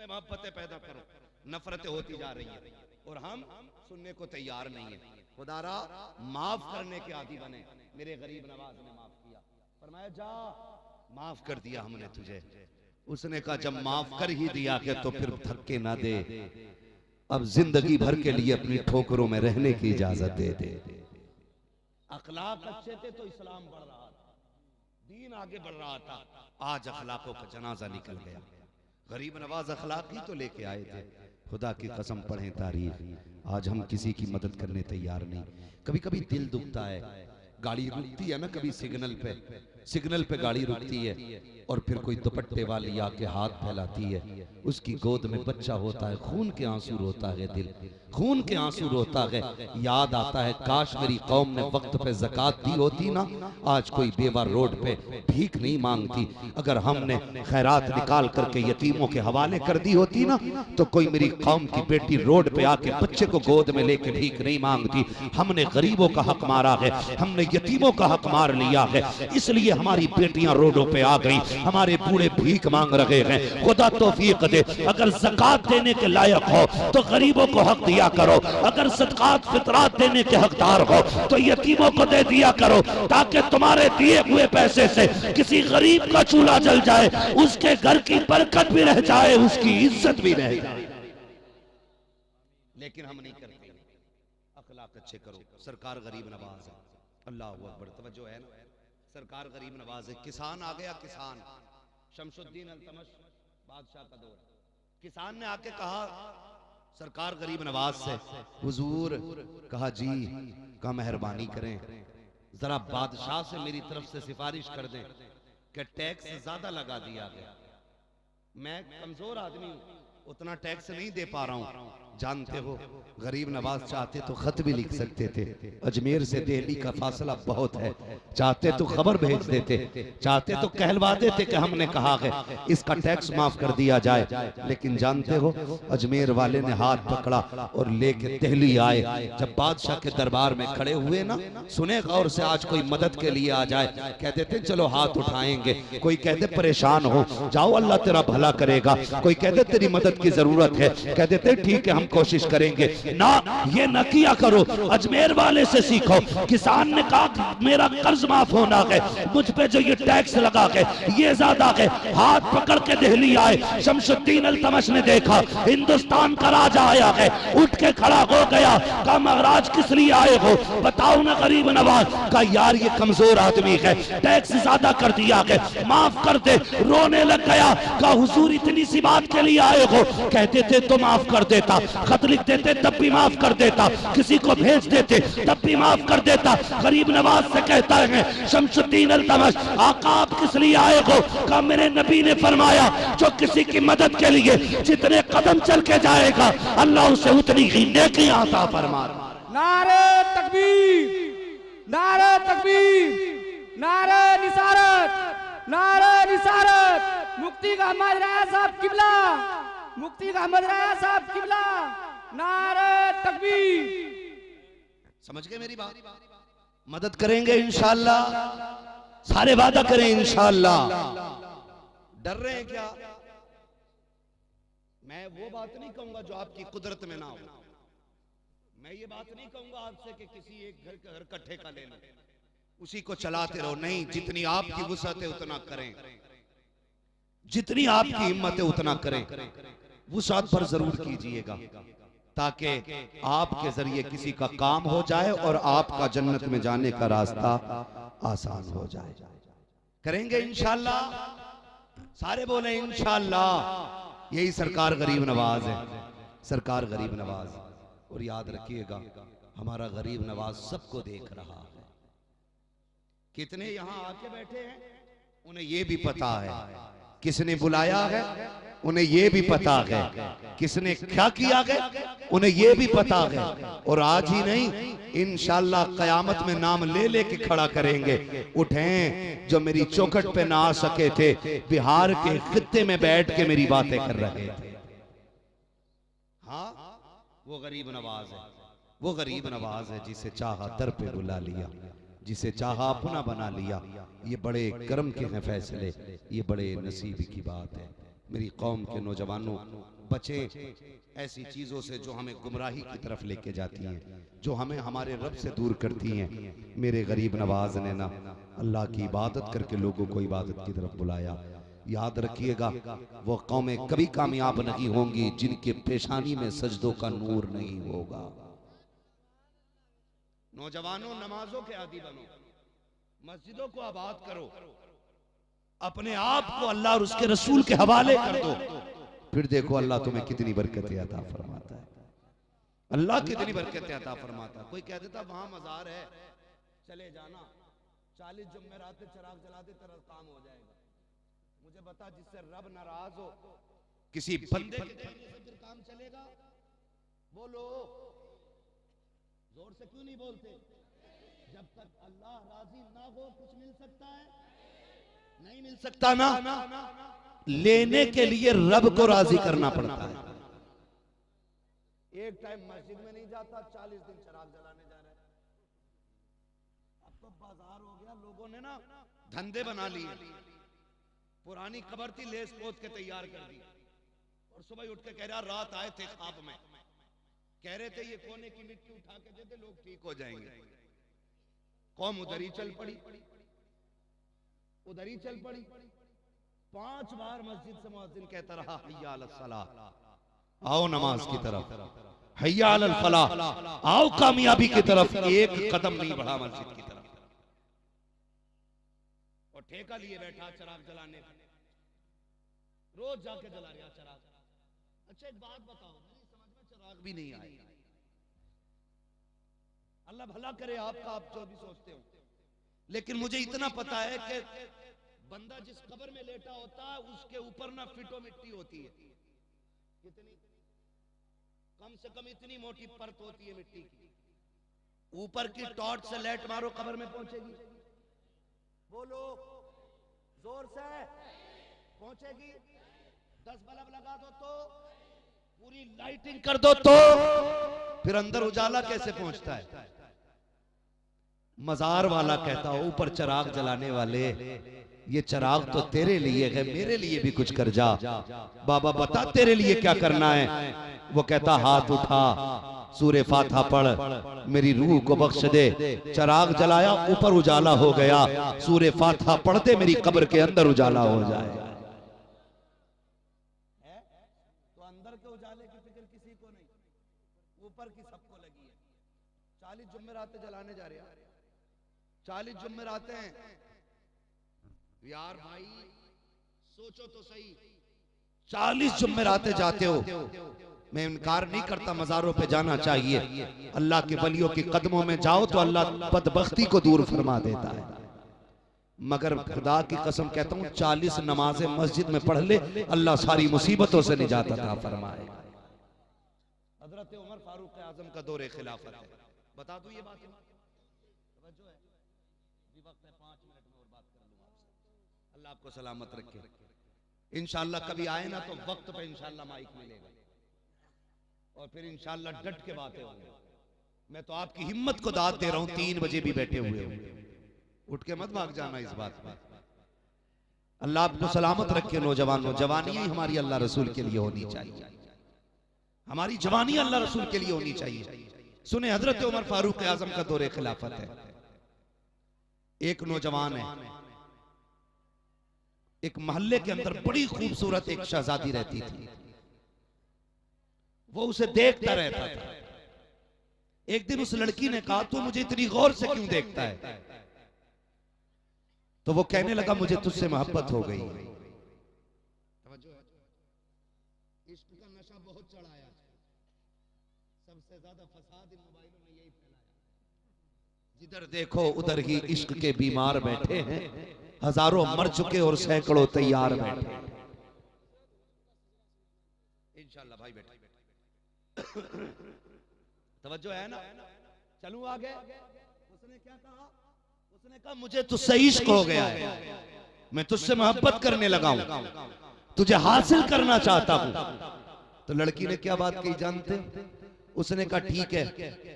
मोहब्बतें पैदा करो, नफरतें होती जा रही हैं और हम सुनने को तैयार नहीं है। खुदारा माफ करने के आदी बने। मेरे गरीब नवाज ने माफ किया, फरमाया जा माफ कर दिया हमने तुझे। उसने कहा जब माफ कर ही दिया कि तो फिर धक्के ना दे, अब जिंदगी भर के लिए अपनी ठोकरों में रहने की इजाजत दे दे। अखलाक अच्छे थे तो इस्लाम बढ़ रहा था, दीन आगे बढ़ रहा था। आज अखलाकों का जनाजा निकल गया। गरीब नवाज अखलाक ही तो लेके आए थे। खुदा की कसम पढ़ें तारीख, आज हम किसी की मदद करने तैयार नहीं। कभी कभी दिल दुखता है, गाड़ी रुकती है ना कभी सिग्नल पे गाड़ी रुकती है और फिर कोई दुपट्टे वाली आके हाथ फैलाती है, उसकी गोद में बच्चा होता है, खून के आंसू रोता है दिल, खून के आंसू रोता है। याद आता है काश मेरी कौम ने वक्त पे ज़कात दी होती ना, आज कोई बेवा रोड पे भीख नहीं मांगती। अगर हमने खैरात निकाल करके यतीमों के हवाले कर दी होती ना, तो कोई मेरी कौम की बेटी रोड पे आके बच्चे को गोद में लेके भीख नहीं मांगती। हमने गरीबों का हक मारा है, हमने यतीमों का हक मार लिया है, इसलिए हमारी बेटियां रोडों पे आ गई, हमारे बूढ़े भीख मांग रहे हैं। खुदा तौफीक दे, अगर ज़कात देने के लायक हो तो गरीबों को हक दिया करो, अगर सदकात फितरात देने के हकदार हो तो यतीमों को दे दिया करो, ताकि तुम्हारे दिए हुए पैसे से किसी गरीब का चूल्हा जल जाए, उसके घर की बरकत भी रह जाए, उसकी इज्जत भी रह जाए। लेकिन हम नहीं करते। अखलाक अच्छे करो। सरकार गरीब नवाज है, अल्लाह अकबर, तवज्जो है ना, सरकार गरीब नवाज है। किसान आ गया, किसान शमसुद्दीन अल्तमश बादशाह का दौर, किसान ने आके कहा सरकार गरीब नवाज से, हुजूर, कहा जी, का मेहरबानी करें, जरा बादशाह से मेरी तरफ से सिफारिश कर दें कि टैक्स ज्यादा लगा दिया गया, मैं कमजोर आदमी हूं, उतना टैक्स नहीं दे पा रहा हूं। जानते हो गरीब नवाज चाहते तो खत भी लिख सकते थे, अजमेर से दिल्ली का फासला बहुत है, चाहते तो खबर भेज देते, चाहते तो कहलवा देते कि हमने कहा है इसका टैक्स माफ कर दिया जाए। लेकिन जानते हो अजमेर वाले ने हाथ पकड़ा और लेके दिल्ली आए। जब बादशाह के दरबार में खड़े हुए ना, सुने गौर से, आज कोई मदद के लिए आ जाए, कह देते चलो हाथ उठाएंगे, कोई कहते परेशान हो जाओ अल्लाह तेरा भला करेगा, कोई कहते तेरी मदद की जरूरत है, कह देते ठीक है हम कोशिश करेंगे। ना, ये न किया करो, अजमेर वाले से सीखो। किसान ने कहा मेरा कर्ज माफ होना है, मुझ पे जो ये टैक्स लगा है ये ज्यादा है। हाथ पकड़ के दिल्ली आए। शमसुद्दीन अल्तमश ने देखा हिंदुस्तान का राजा आया है, उठ के खड़ा हो गया, कहा महाराज किस लिए आए हो, बताओ ना गरीब नवाज। कहा यार ये कमजोर आदमी है, टैक्स ज्यादा कर दिया है, माफ कर दे। रोने लग गया। कहा हुजूर इतनी सी बात के लिए आए हो, कहते थे तो माफ कर देता, खत लिख देते तब भी माफ कर देता, किसी को भेज देते तब भी माफ कर देता। गरीब नवाज से कहता है शमसुद्दीन अल्तमश, आका आप किस लिए आए हो? कहा मेरे नबी ने फरमाया जो किसी की मदद के लिए जितने कदम चल के जाएगा अल्लाह उसे उतनी ही नेकी अता फरमाएगा। नारे तकबीर, नारे तकबीर, नारे निसारत, नारे निसारत। मुफ्ती का अहमद राया साहब किबला, मुफ्ती का अहमद राया साहब किबला, नारे तकबीर। समझ गए मेरी बात? मदद करेंगे इंशाअल्लाह, सारे वादा करें इंशाअल्लाह। डर रहे हैं क्या? मैं वो बात नहीं कहूंगा जो आपकी कुदरत में ना हो। मैं ये बात नहीं कहूंगा आपसे कि किसी एक घर का घर कट्ठे का ले लो, उसी को चलाते रहो। नहीं, जितनी आपकी वुसअत है उतना करें, जितनी आपकी हिम्मत है उतना करें। वुसअत पर जरूर कीजिएगा ताकि आपके जरिए किसी का काम हो जाए और आपका जन्नत में जाने का रास्ता आसान हो जाए। करेंगे इंशाअल्लाह, सारे बोले इंशाअल्लाह। यही सरकार गरीब नवाज है, सरकार गरीब नवाज। और याद रखिएगा हमारा गरीब नवाज सबको देख रहा है। कितने यहां आके बैठे हैं उन्हें यह भी पता है किसने बुलाया है उन्हें ये भी पता है किसने क्या किया है, उन्हें ये भी पता है। और आज ही नहीं, इंशाअल्लाह कयामत में नाम ले लेके खड़ा करेंगे। उठें जो मेरी चौखट पे ना आ सके थे, बिहार के खित्ते में बैठ के मेरी बातें कर रहे थे। हाँ, वो गरीब नवाज है, वो गरीब नवाज है जिसे चाहा दर पे बुला लिया, जिसे चाहा अपना बना लिया। ये बड़े करम के हैं फैसले, ये बड़े नसीब की बात है। मेरी कौम के नौजवानों, बचें ऐसी चीजों से जो हमें गुमराही की तरफ लेके जाती हैं, जो हमें हमारे रब से दूर करती हैं। मेरे गरीब नवाज ने ना अल्लाह की इबादत करके लोगों को इबादत की तरफ बुलाया। याद रखिएगा, वो कौमें कभी कामयाब नहीं होंगी जिनके पेशानी में सजदों का नूर नहीं होगा। नौजवानों, नमाजों के आदी बनो, मस्जिदों को आबाद करो, अपने आप को अल्लाह और उसके रसूल के हवाले कर दो। फिर देखो अल्लाह तुम्हें कितनी बरकतें अता फरमाता है। अल्लाह कितनी बरकतें अता फरमाता है। कोई कह देता वहां मजार है, चले जाना, 40 जुम्मेरात चिराग जला दे, तेरा काम हो जाएगा। मुझे बता, जिससे रब नाराज हो, किसी बंदे के कहने से फिर काम चलेगा? बोलो, जोर से क्यों नहीं बोलते? जब तक अल्लाह राजी ना हो कुछ मिल सकता है? नहीं मिल सकता ना। लेने के लिए रब को राजी करना पड़ता है। एक टाइम मस्जिद में नहीं जाता, 40 दिन चिराग जलाने जा रहा है। अब तो बाजार हो गया, लोगों ने ना धंधे बना लिए। पुरानी कब्र थी, लेस पोत के तैयार कर दी, और सुबह उठ के कह रहा, रात आए थे ख्वाब में, कह रहे थे ये कोने की मिट्टी उठा के देते, लोग ठीक हो जाएंगे। कौम उधर ही चल पड़ी, उधर ही चल पड़ी। 5 बार मस्जिद से मुअज्जिन कहता रहा, हय्या अलस सलाह, आओ नमाज की तरफ, हय्या अलल फलाह, आओ कामयाबी की तरफ। एक कदम नहीं बढ़ा मस्जिद की तरफ, और ठेका लिए बैठा चिराग जलाने का। रोज जाके जला रहा चिराग। अच्छा एक बात बताओ, मेरी समझ में चिराग भी नहीं आए। अल्लाह भला करे आपका, आप जो भी सोचते हो, लेकिन मुझे इतना पता है कि बंदा जिस कब्र में लेटा होता है उसके ऊपर ना फिटो मिट्टी होती है। कितनी? कम से कम इतनी मोटी परत होती है मिट्टी की। ऊपर की टॉर्च से लाइट मारो, कब्र में पहुंचेगी? बोलो जोर से, पहुंचेगी? 10 बल्ब लगा दो तो, पूरी लाइटिंग कर दो तो, फिर अंदर उजाला कैसे पहुंचता है? मजार वाला कहता हो, ऊपर चिराग जलाने वाले, ये चिराग तो तेरे लिए है, मेरे लिए भी कुछ कर जा। बाबा बता तेरे लिए क्या करना है? वो कहता, हाथ उठा, सूरे फातिहा पढ़, मेरी रूह को बख्श दे। चिराग जलाया, ऊपर उजाला हो गया, सूरे फातिहा पढ़ते मेरी कब्र के अंदर उजाला हो जाए। तो अंदर के उजाले की फिक्र किसी को नहीं, ऊपर की सबको लगी है। 40 जुम्मेरातें जलाने जा रहे हैं, 40 जुम्मेरातें हैं यार। भाई सोचो तो सही, 40 जुम्मेरातें जाते हो। मैं इनकार नहीं करता, मजारों पे जाना चाहिए। अल्लाह के वलियों के कदमों में जाओ तो अल्लाह बदबख्ती को दूर फरमा देता है। मगर खुदा की कसम कहता हूँ, 40 नमाजें मस्जिद में पढ़ ले, अल्लाह सारी मुसीबतों से निजात अता फरमाए। हजरत उमर फारूक आजम का दौरे खिलाफत है। बता दूं ये बात, अल्लाह आपको सलामत रखे। इंशाअल्लाह कभी आए ना तो वक्त पे इंशाअल्लाह माइक मिलेगा, और फिर इंशाअल्लाह डट के बातें होंगी। मैं तो आपकी हिम्मत को दाद दे रहा हूं, 3 बजे भी बैठे हुए हो, उठ के मत भाग जाना इस बात में। अल्लाह आपको सलामत रखे। नौजवानों, जवानी हमारी अल्लाह रसूल के लिए होनी चाहिए, हमारी जवानी अल्लाह रसूल के लिए होनी चाहिए। सुने, हजरत उमर फारूक आजम का दौरे खिलाफत है। एक नौजवान है, एक मोहल्ले के अंदर बड़ी खूबसूरत एक शहजादी रहती थी। वो उसे देखता रहता था। एक दिन उस लड़की ने कहा, तू मुझे इतनी गौर से क्यों देखता है? तो वो कहने लगा, मुझे तुझसे मोहब्बत हो गई। इश्क का नशा बहुत चढ़ाया, सबसे ज्यादा फसाद इन मोबाइलों में यही फैलाया। जिधर देखो उधर ही इश्क के बीमार बैठे हैं, हजारों मर चुके और सैकड़ों तैयार बैठे। इंशाल्लाह भाई बेटा तवज्जो है ना। चलूं आगे। उसने क्या कहा? उसने कहा मुझे तुझसे इश्क हो गया है, मैं तुझसे मोहब्बत करने लगा हूं, तुझे हासिल करना चाहता हूं। तो लड़की ने क्या बात कही जानते? उसने कहा ठीक है,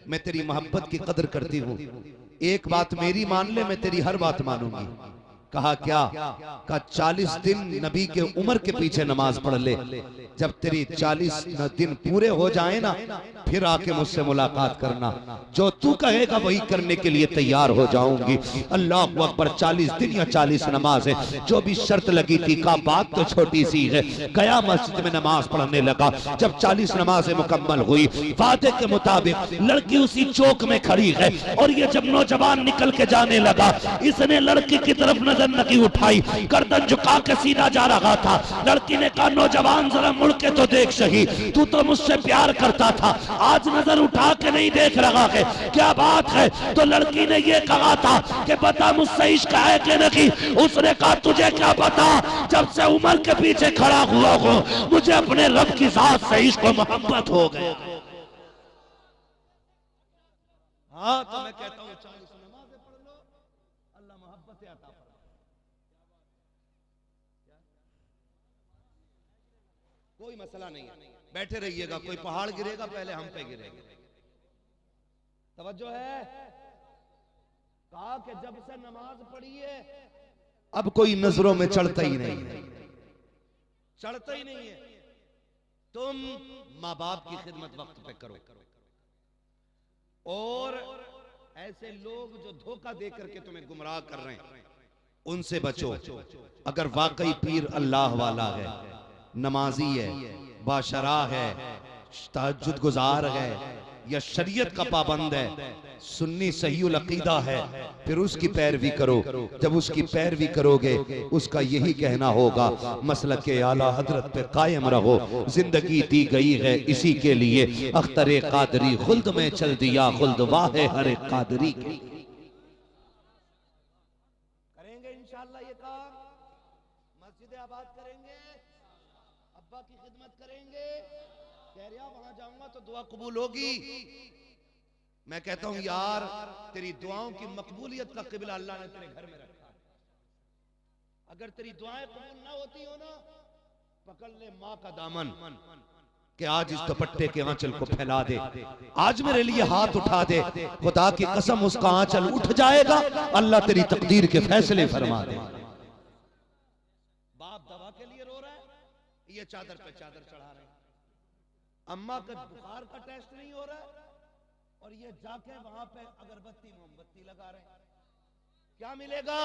मैं तेरी मोहब्बत की कदर करती हूं, एक बात मेरी मान ले, मैं तेरी हर बात मानूंगी। कहा क्या? कहा 40 दिन नबी के उम्र के पीछे नमाज पढ़ ले, जब तेरी 40 दिन पूरे हो जाए ना, फिर आके मुझसे मुलाकात करना, जो तू कहेगा वही करने के लिए तैयार हो जाऊंगी। अल्लाह अकबर। 40 दिन या 40 नमाज है, जो भी शर्त लगी थी। का बात तो छोटी सी है। गया मस्जिद में नमाज पढ़ने लगा। जब 40 नमाजें मुकम्मल हुई, वादे के मुताबिक लड़की उसी चौक में खड़ी है, और ये जब नौजवान निकल के जाने लगा, इसने लड़की की तरफ नजर नहीं उठाई, गर्दन झुका के सीधा जा रहा था। लड़की ने कहा नौजवान जरा मुड़ के तो देख सही, तू तो मुझसे प्यार करता था, आज नजर उठा के नहीं देख रहा है, क्या बात है? तो लड़की ने ये कहा था कि बता मुझसे इश्क है कि नहीं? उसने कहा तुझे क्या पता, जब से उम्र के पीछे खड़ा हुआ हो, मुझे अपने रब की जात से इश्क और मोहब्बत हो गया। हाँ तो मैं कहता हूँ 40 नमाज़ें पढ़ लो, अल्लाह मोहब्बत अता फरमाए। कोई मसला नहीं है, बैठे रहिएगा, कोई पहाड़ गिरेगा पहले हम पे गिरेगा। तवज्जो है। कहा कि जब से नमाज पढ़ी है अब कोई नजरों में चढ़ता ही नहीं है, चढ़ता ही नहीं है। तुम माँ बाप की खिदमत वक्त पे करो, और ऐसे लोग जो धोखा दे करके तुम्हें गुमराह कर रहे हैं उनसे बचो। अगर वाकई पीर अल्लाह वाला है, नमाजी है, बाशरा है, तहज्जुद गुजार है, या शरीयत का पाबंद है, सुन्नी सहीउल अकीदा है, फिर उसकी पैरवी करो। जब उसकी पैरवी करोगे उसका यही कहना होगा मसलक के आला हजरत पे कायम रहो, जिंदगी दी गई है इसी के लिए, अख्तरे कादरी खुल्द में चल दिया खुल्द वाहे हरे कादरी के। करेंगे इंशाअल्लाह ये काम, मस्जिद आबाद करेंगे, अब्बा की खिदमत करेंगे। कह रहा वहां जाऊंगा तो दुआ कबूल होगी। मैं कहता हूं यार तेरी दुआओं की मकबूलियत का क़िबला अल्लाह ने तेरे घर में रखा है। अगर तेरी दुआएं कबूल ना होती हो ना, पकड़ ले माँ का दामन कि आज इस दुपट्टे के आंचल को फैला दे, आज मेरे लिए हाथ उठा दे, खुदा की कसम उसका आंचल उठ जाएगा, अल्लाह तेरी तकदीर के फैसले फरमा दे। बाप दवा के लिए रो रहा है, ये चादर पे चादर चढ़ा रहे हैं। अम्मा का बुखार का टेस्ट नहीं हो रहा है, और ये जाके वहां पे अगरबत्ती मोमबत्ती लगा रहे हैं। क्या मिलेगा?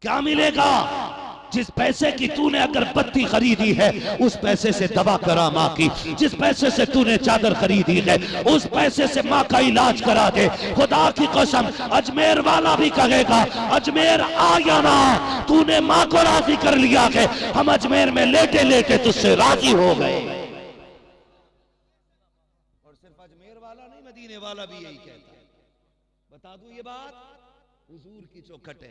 क्या मिलेगा? जिस पैसे की तूने अगरबत्ती खरीदी है उस पैसे से दवा करा माँ की, जिस पैसे से तूने चादर खरीदी है उस पैसे से माँ का इलाज करा दे। खुदा की कसम अजमेर वाला भी कहेगा अजमेर आ या ना, तूने माँ को राजी कर लिया है, हम अजमेर में लेटे लेटे तुझसे राजी हो गए। मदीने वाला भी यही कहता है। बता दूं ये बात, हुजूर की चौखट है।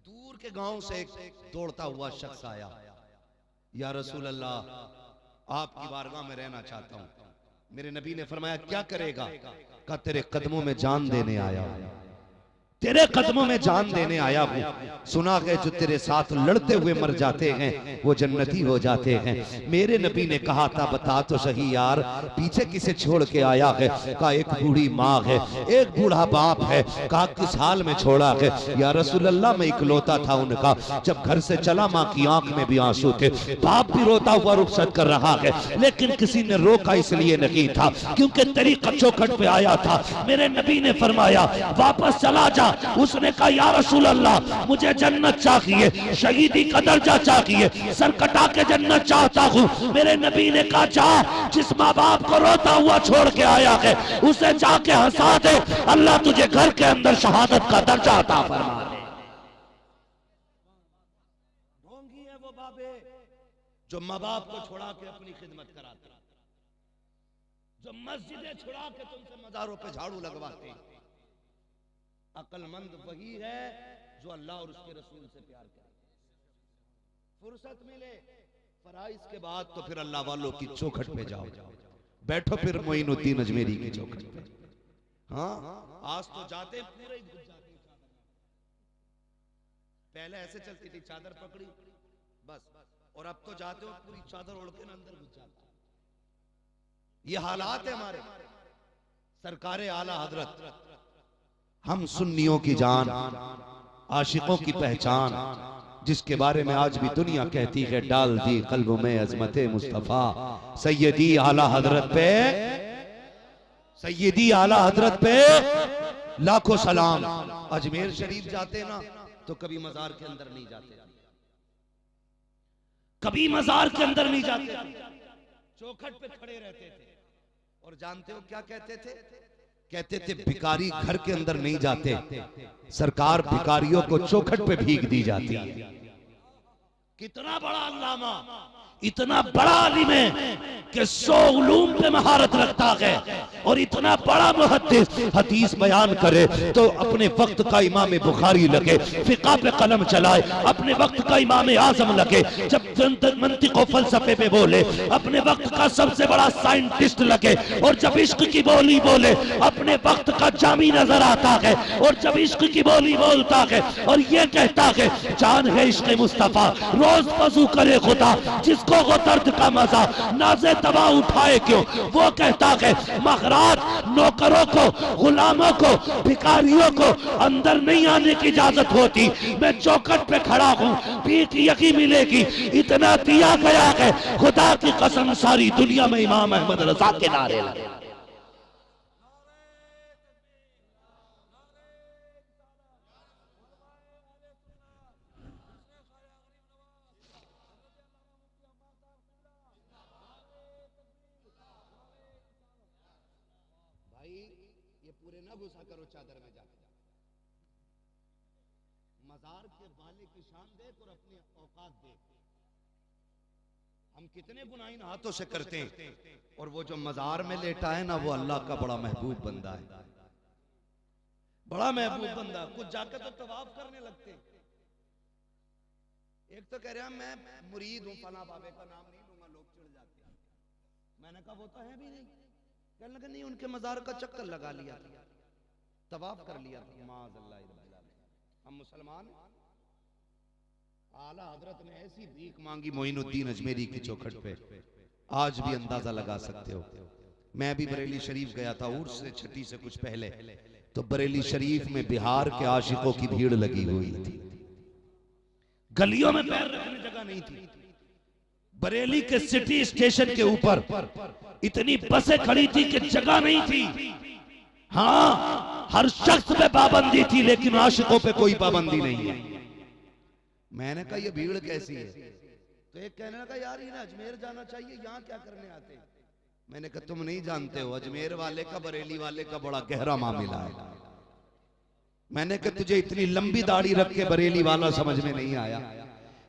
दूर के गांव से एक दौड़ता हुआ शख्स आया, या रसूल अल्लाह आपकी बारगाह में रहना चाहता हूं। मेरे नबी ने फरमाया क्या करेगा? कहा तेरे कदमों में जान देने आया हूं, तेरे कदमों में जान देने आया हूं। सुना है जो तेरे साथ लड़ते हुए मर जाते हैं वो जन्नती हो जाते हैं। मेरे नबी ने कहा था बता तो सही यार पीछे किसे छोड़ के आया है? कहा एक बूढ़ी माँ है, एक बूढ़ा बाप है। कहा किस हाल में छोड़ा है? या रसूल अल्लाह मैं इकलौता था उनका, जब घर से चला माँ की आंख में भी आंसू थे, बाप भी रोता हुआ रुखसत कर रहा है, लेकिन किसी ने रोका इसलिए नहीं था क्योंकि तेरी चौखट पे आया था। मेरे नबी ने फरमाया वापस चला जा। उसने कहा या रसूल अल्लाह मुझे जन्नत चाहिए, शहीदी का दर्जा चाहिए, सर कटा के जन्नत चाहता हूँ। मेरे नबी ने कहा जा, जिस माँ बाप को रोता हुआ छोड़ के आया है उसे जाके हंसा दे, अल्लाह तुझे घर के अंदर शहादत का दर्जा अता फरमा दे। ढोंगी है वो बाबे जो माँ बाप को छुड़ा के अपनी खिदमत कराते, जो मस्जिदें छुड़ा के तुमसे मज़ारों पे झाड़ू लगवाते हैं। अक्लमंद वही है जो अल्लाह और उसके रसूल से प्यार करे। फुर्सत मिले फराइज के बाद तो फिर अल्लाह वालों की चौखट पे जाओ, बैठो फिर मोइनुद्दीन अजमेरी की चौखट पे। हाँ, आज तो जाते पूरे ही घुस जाते चादर में। पहले ऐसे चलती थी, चादर पकड़ी बस, और अब तो जाते हो पूरी चादर ओढ़ के अंदर घुस जाते। ये हालात है हमारे। सरकारे आला हजरत, हम सुन्नियों की जान, आशिकों की पहचान, जिसके बारे में आज भी दुनिया कहती है डाल दी कल्ब में अजमते मुस्तफा, सैयदी आला हजरत पे, सैयदी आला हजरत पे लाखों सलाम। अजमेर शरीफ जाते ना तो कभी मजार के अंदर नहीं जाते, कभी मजार के अंदर नहीं जाते, चौखट पे खड़े रहते थे। और जानते हो क्या कहते थे? कहते थे भिखारी घर के अंदर नहीं जाते, सरकार भिखारियों को चौखट पे भीख दी जाती है। कितना बड़ा अल्लामा, इतना बड़ा आलिम है कि 100 उलूम पे महारत रखता है, और इतना बड़ा मुहद्दिस हदीस बयान करे तो अपने वक्त का इमाम बुखारी लगे, फिका पे कलम चलाए अपने वक्त का इमाम आजम लगे, जब मंतिक और फलसफे पे बोले अपने वक्त का सबसे बड़ा साइंटिस्ट लगे, और जब इश्क की बोली बोले अपने वक्त का जामी नजर आता है, और जब इश्क की बोली बोलता है और ये कहता है जान है इश्क मुस्तफा, रोज वजू करे खुदा जिसको वो दर्द का मजा नाज़े तबा उठाए क्यों। वो कहता है मखराज नौकरों को, गुलामों को, भिखारियों को अंदर नहीं आने की इजाजत होती, मैं चौखट पे खड़ा हूँ, भीख यही मिलेगी, इतना दिया गया है खुदा की कसम सारी दुनिया में इमाम अहमद रजा के नारे लगे। घुसा करो चादर में जाके, मजार के वाले की शान देख और अपनी औकात देख। हम कितने गुनाहीन हाथों से करते हैं, और वो जो मजार में लेटा है ना वो अल्लाह का बड़ा महबूब बंदा है, बड़ा महबूब बंदा। कुछ जाकर तो तवाफ करने लगते, एक तो कह रहा मैं मुरीद हूं, फला बाबे का नाम नहीं लूंगा, लोग चिढ़ जाते हैं। मैंने कहा वो तो है भी नहीं, कहने लगा नहीं उनके मजार का चक्कर लगा लिया, तवाफ कर लिया था। माज़अल्लाह, हम मुसलमान हैं। आला हजरत ने ऐसी भीख मांगी मोइनुद्दीन अजमेरी की चौखट पे, आज भी अंदाजा लगा सकते हो। मैं भी बरेली शरीफ गया था उर्स से छठी से कुछ पहले, तो बरेली शरीफ में बिहार के आशिकों की भीड़ लगी हुई थी, गलियों में पैर रखने जगह नहीं थी। बरेली के सिटी स्टेशन के ऊपर इतनी बसें खड़ी थी कि जगह नहीं थी। हाँ, हर शख्स पे पाबंदी थी, लेकिन आशिकों पे कोई पाबंदी नहीं है। मैंने कहा ये भीड़ कैसी है, तो एक कहने लगा यार ये अजमेर जाना चाहिए, यहाँ क्या करने आते हैं। मैंने कहा तुम नहीं जानते हो, अजमेर वाले का बरेली वाले का बड़ा गहरा मामला है। मैंने कहा तुझे इतनी लंबी दाढ़ी रख के बरेली वाला समझ में नहीं आया,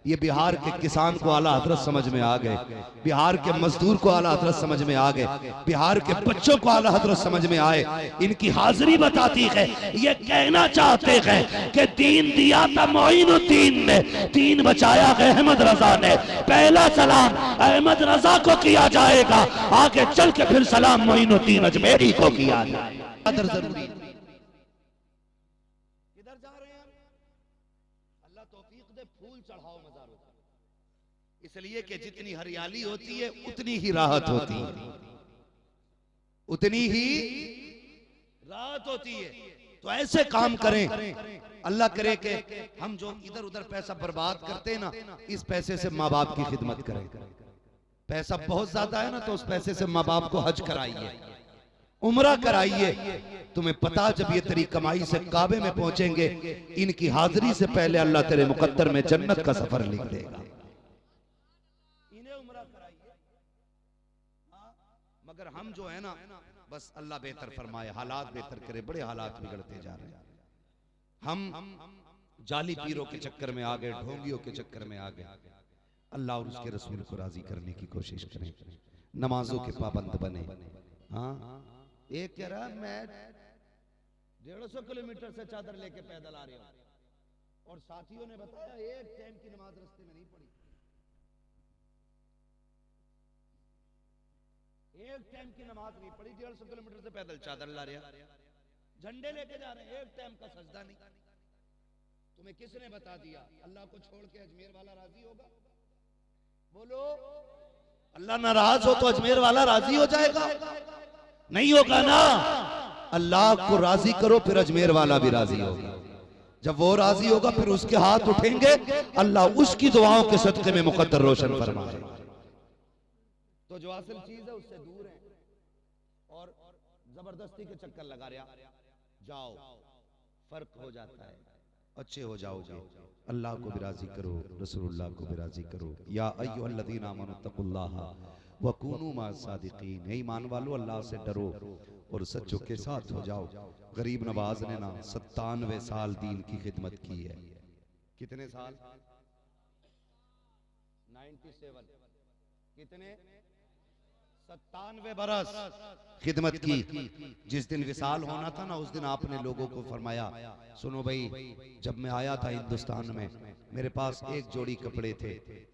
ये बिहार के किसान को आला हजरत समझ में आ गए, बिहार के मजदूर को आला हजरत समझ में आ गए, बिहार के बच्चों को आला हजरत समझ में आए। इनकी हाजिरी बताती है, ये कहना चाहते हैं कि दीन दिया था मोइनुद्दीन ने, दीन बचाया है अहमद रजा ने। पहला सलाम अहमद रजा को किया जाएगा, आगे चल के फिर सलाम मोइनुद्दीन अजमेरी को किया जाएगा। जरूरी किधर जा रहे हैं? अल्लाह तौफीक दे, फूल चढ़ाओ मजारों पर, इसलिए कि जितनी हरियाली होती है उतनी ही राहत होती है, उतनी ही राहत होती है। तो ऐसे काम करें, अल्लाह करे कि हम जो इधर उधर पैसा बर्बाद करते हैं ना, इस पैसे से माँ बाप की खिदमत करें। पैसा बहुत ज्यादा है ना, तो उस पैसे से माँ बाप को हज कराइए, उम्रा कराइए। तुम्हें पता जब ये तेरी कमाई से काबे में पहुंचेंगे, इनकी हाजिरी से पहले अल्लाह तेरे मुकद्दर में जन्नत का सफर लिख देगा। इन्हें उम्रा कराइए। मगर हम जो है ना, बस अल्लाह बेहतर फरमाए, हालात बेहतर करे, बड़े हालात बिगड़ते जा रहे हैं। हम जाली पीरों के चक्कर में आ गए, ढोंगियों के चक्कर में आ गए। अल्लाह और उसके रसूल को राजी करने की कोशिश करें, नमाजों के पाबंद बने। हाँ, एक कह रहा मैं 150 किलोमीटर से चादर लेके पैदल आ रहा हूं, और साथियों ने बताया एक टाइम की नमाज रास्ते में नहीं पड़ी। एक टाइम की नमाज नहीं पढ़ी, 150 किलोमीटर से पैदल चादर ला रहा, झंडे लेके जा रहे हैं, एक टाइम का सजदा नहीं। तुम्हें किसने बता दिया अल्लाह को छोड़ के अजमेर वाला राजी होगा? बोलो, अल्लाह नाराज हो तो अजमेर वाला राजी हो जाएगा? नहीं होगा ना। अल्लाह को राजी करो फिर अजमेर वाला भी राजी होगा। जब वो राजी होगा फिर उसके हाथ उठेंगे, अल्लाह उसकी दुआओं के सदके में मुकद्दर रोशन फरमाएगा। तो जो असल चीज है उससे दूर है और जबरदस्ती के चक्कर लगा रहा, जाओ फर्क हो जाता है, अच्छे हो जाओगे। अल्लाह को भी राजी करो, रसूलुल्लाह को भी राजी करो। या अय्युहल्लज़ीना आमनू तक़ुल्लाह व कूनू मअस-सादिक़ीन, हे ईमान वालो अल्लाह से डरो और सच्चों के साथ हो जाओ। गरीब नवाज ने ना 97 साल दीन की खिदमत की है। कितने साल? 97। कितने? 97 बरस खिदमत की। जिस दिन विसाल होना था ना, उस दिन आपने लोगों को फरमाया, सुनो भाई, जब मैं आया था हिंदुस्तान में मेरे पास एक जोड़ी कपड़े थे,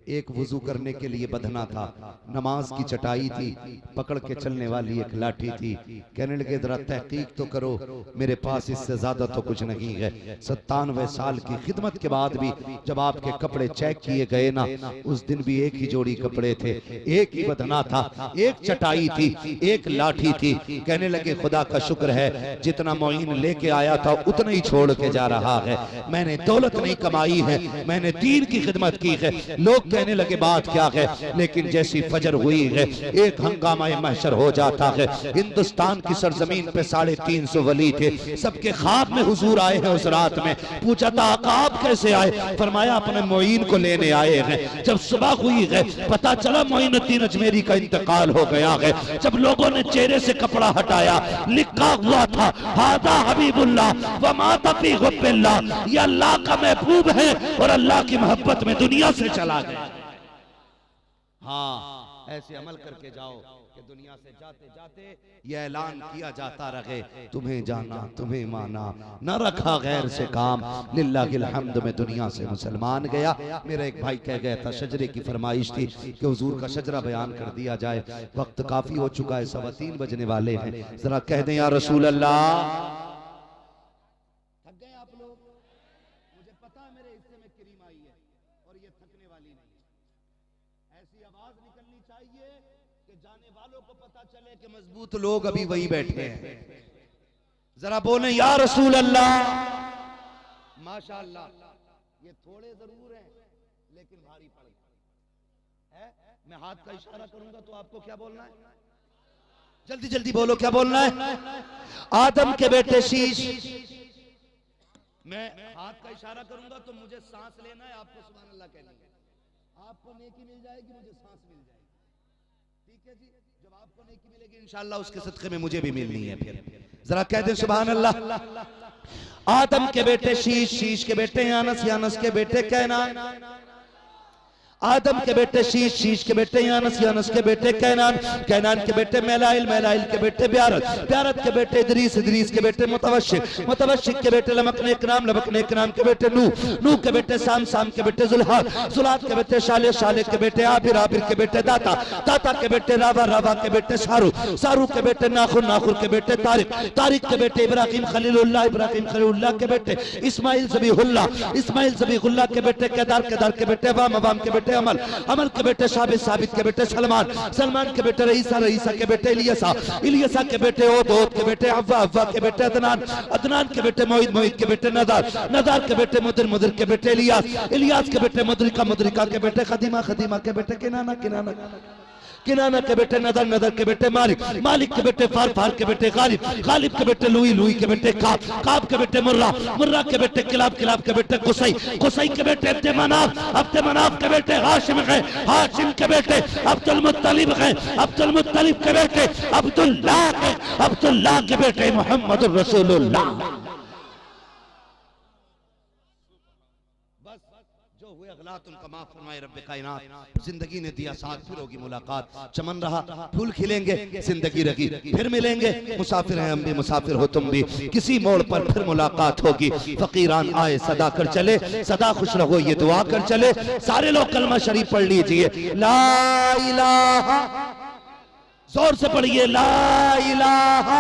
एक वुजू करने के लिए बंधना था, नमाज की चटाई थी, पकड़ के चलने वाली एक लाठी थी। कहने लगे जरा तहकीक तो करो, मेरे पास इससे ज्यादा तो कुछ नहीं है। 97 साल की खिदमत के बाद भी जब आपके कपड़े चेक किए गए ना, उस दिन भी एक ही जोड़ी कपड़े थे, एक ही बंधना था, एक चटाई थी, एक लाठी थी। कहने लगे खुदा का शुक्र है जितना मोइन लेके आया था उतना ही छोड़ के जा रहा है। मैंने दौलत नहीं कमाई है, मैंने दीन की खिदमत की है। लोग कहने लगे बात क्या है, लेकिन जैसी फजर हुई है एक हंगामा महशर हो जाता है। हिंदुस्तान की सरजमीन पे 350 वली थे, सबके ख्वाब में हुजूर आए हैं। उस रात में पूछा था आका आप कैसे आए? फरमाया अपने मोइन को लेने आए हैं। जब सुबह हुई है पता चला मोइनुद्दीन अजमेरी का इंतकाल हो गया है। जब लोगों ने चेहरे से कपड़ा हटाया, लिखा हुआ था हादा हबीबुल्लाह व माता फी हुब्बिल्लाह, ये अल्लाह का महबूब है और अल्लाह की मोहब्बत में दुनिया से चला गया। हाँ, ऐसे अमल करके जाओ कि दुनिया से जाते जाते ये ऐलान किया जाता रहे, तुम्हें जाना तुम्हें माना, न रखा गैर से काम, लिल्लाहिल हम्द में दुनिया से मुसलमान गया। मेरा एक भाई कह गया था, शजरे की फरमाइश थी कि हुजूर का शजरा बयान कर दिया जाए। वक्त काफी हो चुका है, 3:15 बजने वाले हैं। जरा कह दें या रसूल अल्लाह। थक गए आप लोग? मुझे पता है मेरे हिस्से में करीम आई है और ये थकने वाली नहीं है। ऐसी आवाज निकलनी चाहिए कि जाने वालों को पता चले कि मजबूत लोग अभी वही बैठे हैं। जरा बोले या रसूल अल्लाह। माशाअल्लाह, ये थोड़े जरूर हैं लेकिन भारी पड़ गए हैं। मैं हाथ का इशारा करूंगा तो आपको क्या बोलना है? जल्दी जल्दी बोलो क्या बोलना है? आदम के बेटे शीश। मैं हाथ का इशारा करूंगा तो मुझे सांस लेना है, आपको सुभान अल्लाह कहना है। आपको नेकी मिल जाएगी, मुझे सांस मिल जाएगी। ठीक है जी, जब आपको नेकी मिलेगी इंशाअल्लाह उसके सदके में मुझे भी मिलनी है। फिर जरा कह दे सुभान अल्लाह। आदम के बेटे शीश, शीश के बेटे यानस, यानस के बेटे कैनान, आदम के बेटे शीश, शीश के बेटे यानस, यानस के बेटे कैनान, कैनान के बेटे मैलाइल, मैलाइल के बेटे ब्यारत, ब्यारत के बेटे इदरीस, इदरीस के बेटे मुतवशिक, मुतवशिक के बेटे लमकने इकराम, लमकने इकराम के बेटे नूह, नूह के बेटे साम, साम के बेटे जुल्हाद, जुल्हाद के बेटे शाले, शाले के बेटे आबिर, आबिर के बेटे दाता, दाता के बेटे रावा, रावा के बेटे सारू, सारू के बेटे नाखुर, नाखुर के बेटे तारिक, तारिक के बेटे इब्राहिम खलीलुल्लाह, इब्राहिम खलीलुल्लाह के बेटे इस्माइल ज़बीहुल्लाह, इस्माइल ज़बीहुल्लाह के बेटे केदार, केदार के बेटे वाम, वाम के बेटे अमल, अमल के बेटे साबित, साबित के बेटे सलमान, सलमान के बेटे रईसा, रईसा के बेटे इलियसा, इलियसा के बेटे ओद, ओद के बेटे अव्वा, अव्वा के बेटे अदनान, अदनान के बेटे मोहित, मोहित के बेटे नदार, नदार के बेटे मुदिर, मुदिर के बेटे इलियास, इलियास के बेटे मुद्रिका, मुद्रिका के बेटे खदीमा, खदीमा के बेटे किनाना, किनाना, किनाना के बेटे नदर, नदर के बेटे मालिक, मालिक के बेटे फार, फार के बेटे गालिब, गालिब के बेटे लुई, लुई के बेटे काब, काब के बेटे मुर्रा, मुर्रा के बेटे किलाब, किलाब के बेटे कुसई, कुसई के बेटे अब्दे मनाफ, अब्दे मनाफ के बेटे हाशिम है, हाशिम के बेटे अब्दुल मुत्तलिब है, अब्दुल मुत्तलिब के बेटे अब्दुल्लाह है, अब्दुल्लाह के बेटे मोहम्मद रसूलुल्लाह। उनका माफ फरमाए रब्बे कायनात। जिंदगी ने दिया साथ, फिर होगी मुलाकात, चमन रहा फूल खिलेंगे, जिंदगी रही फिर मिलेंगे। मुसाफिर हैं हम भी, मुसाफिर हो तुम भी, किसी मोड़ पर फिर मुलाकात होगी। फकीरान आए सदा कर चले, सदा खुश रहो ये दुआ कर चले। सारे लोग कलमा शरीफ पढ़ लीजिए, ला इलाहा जोर से पढ़िए ला इलाहा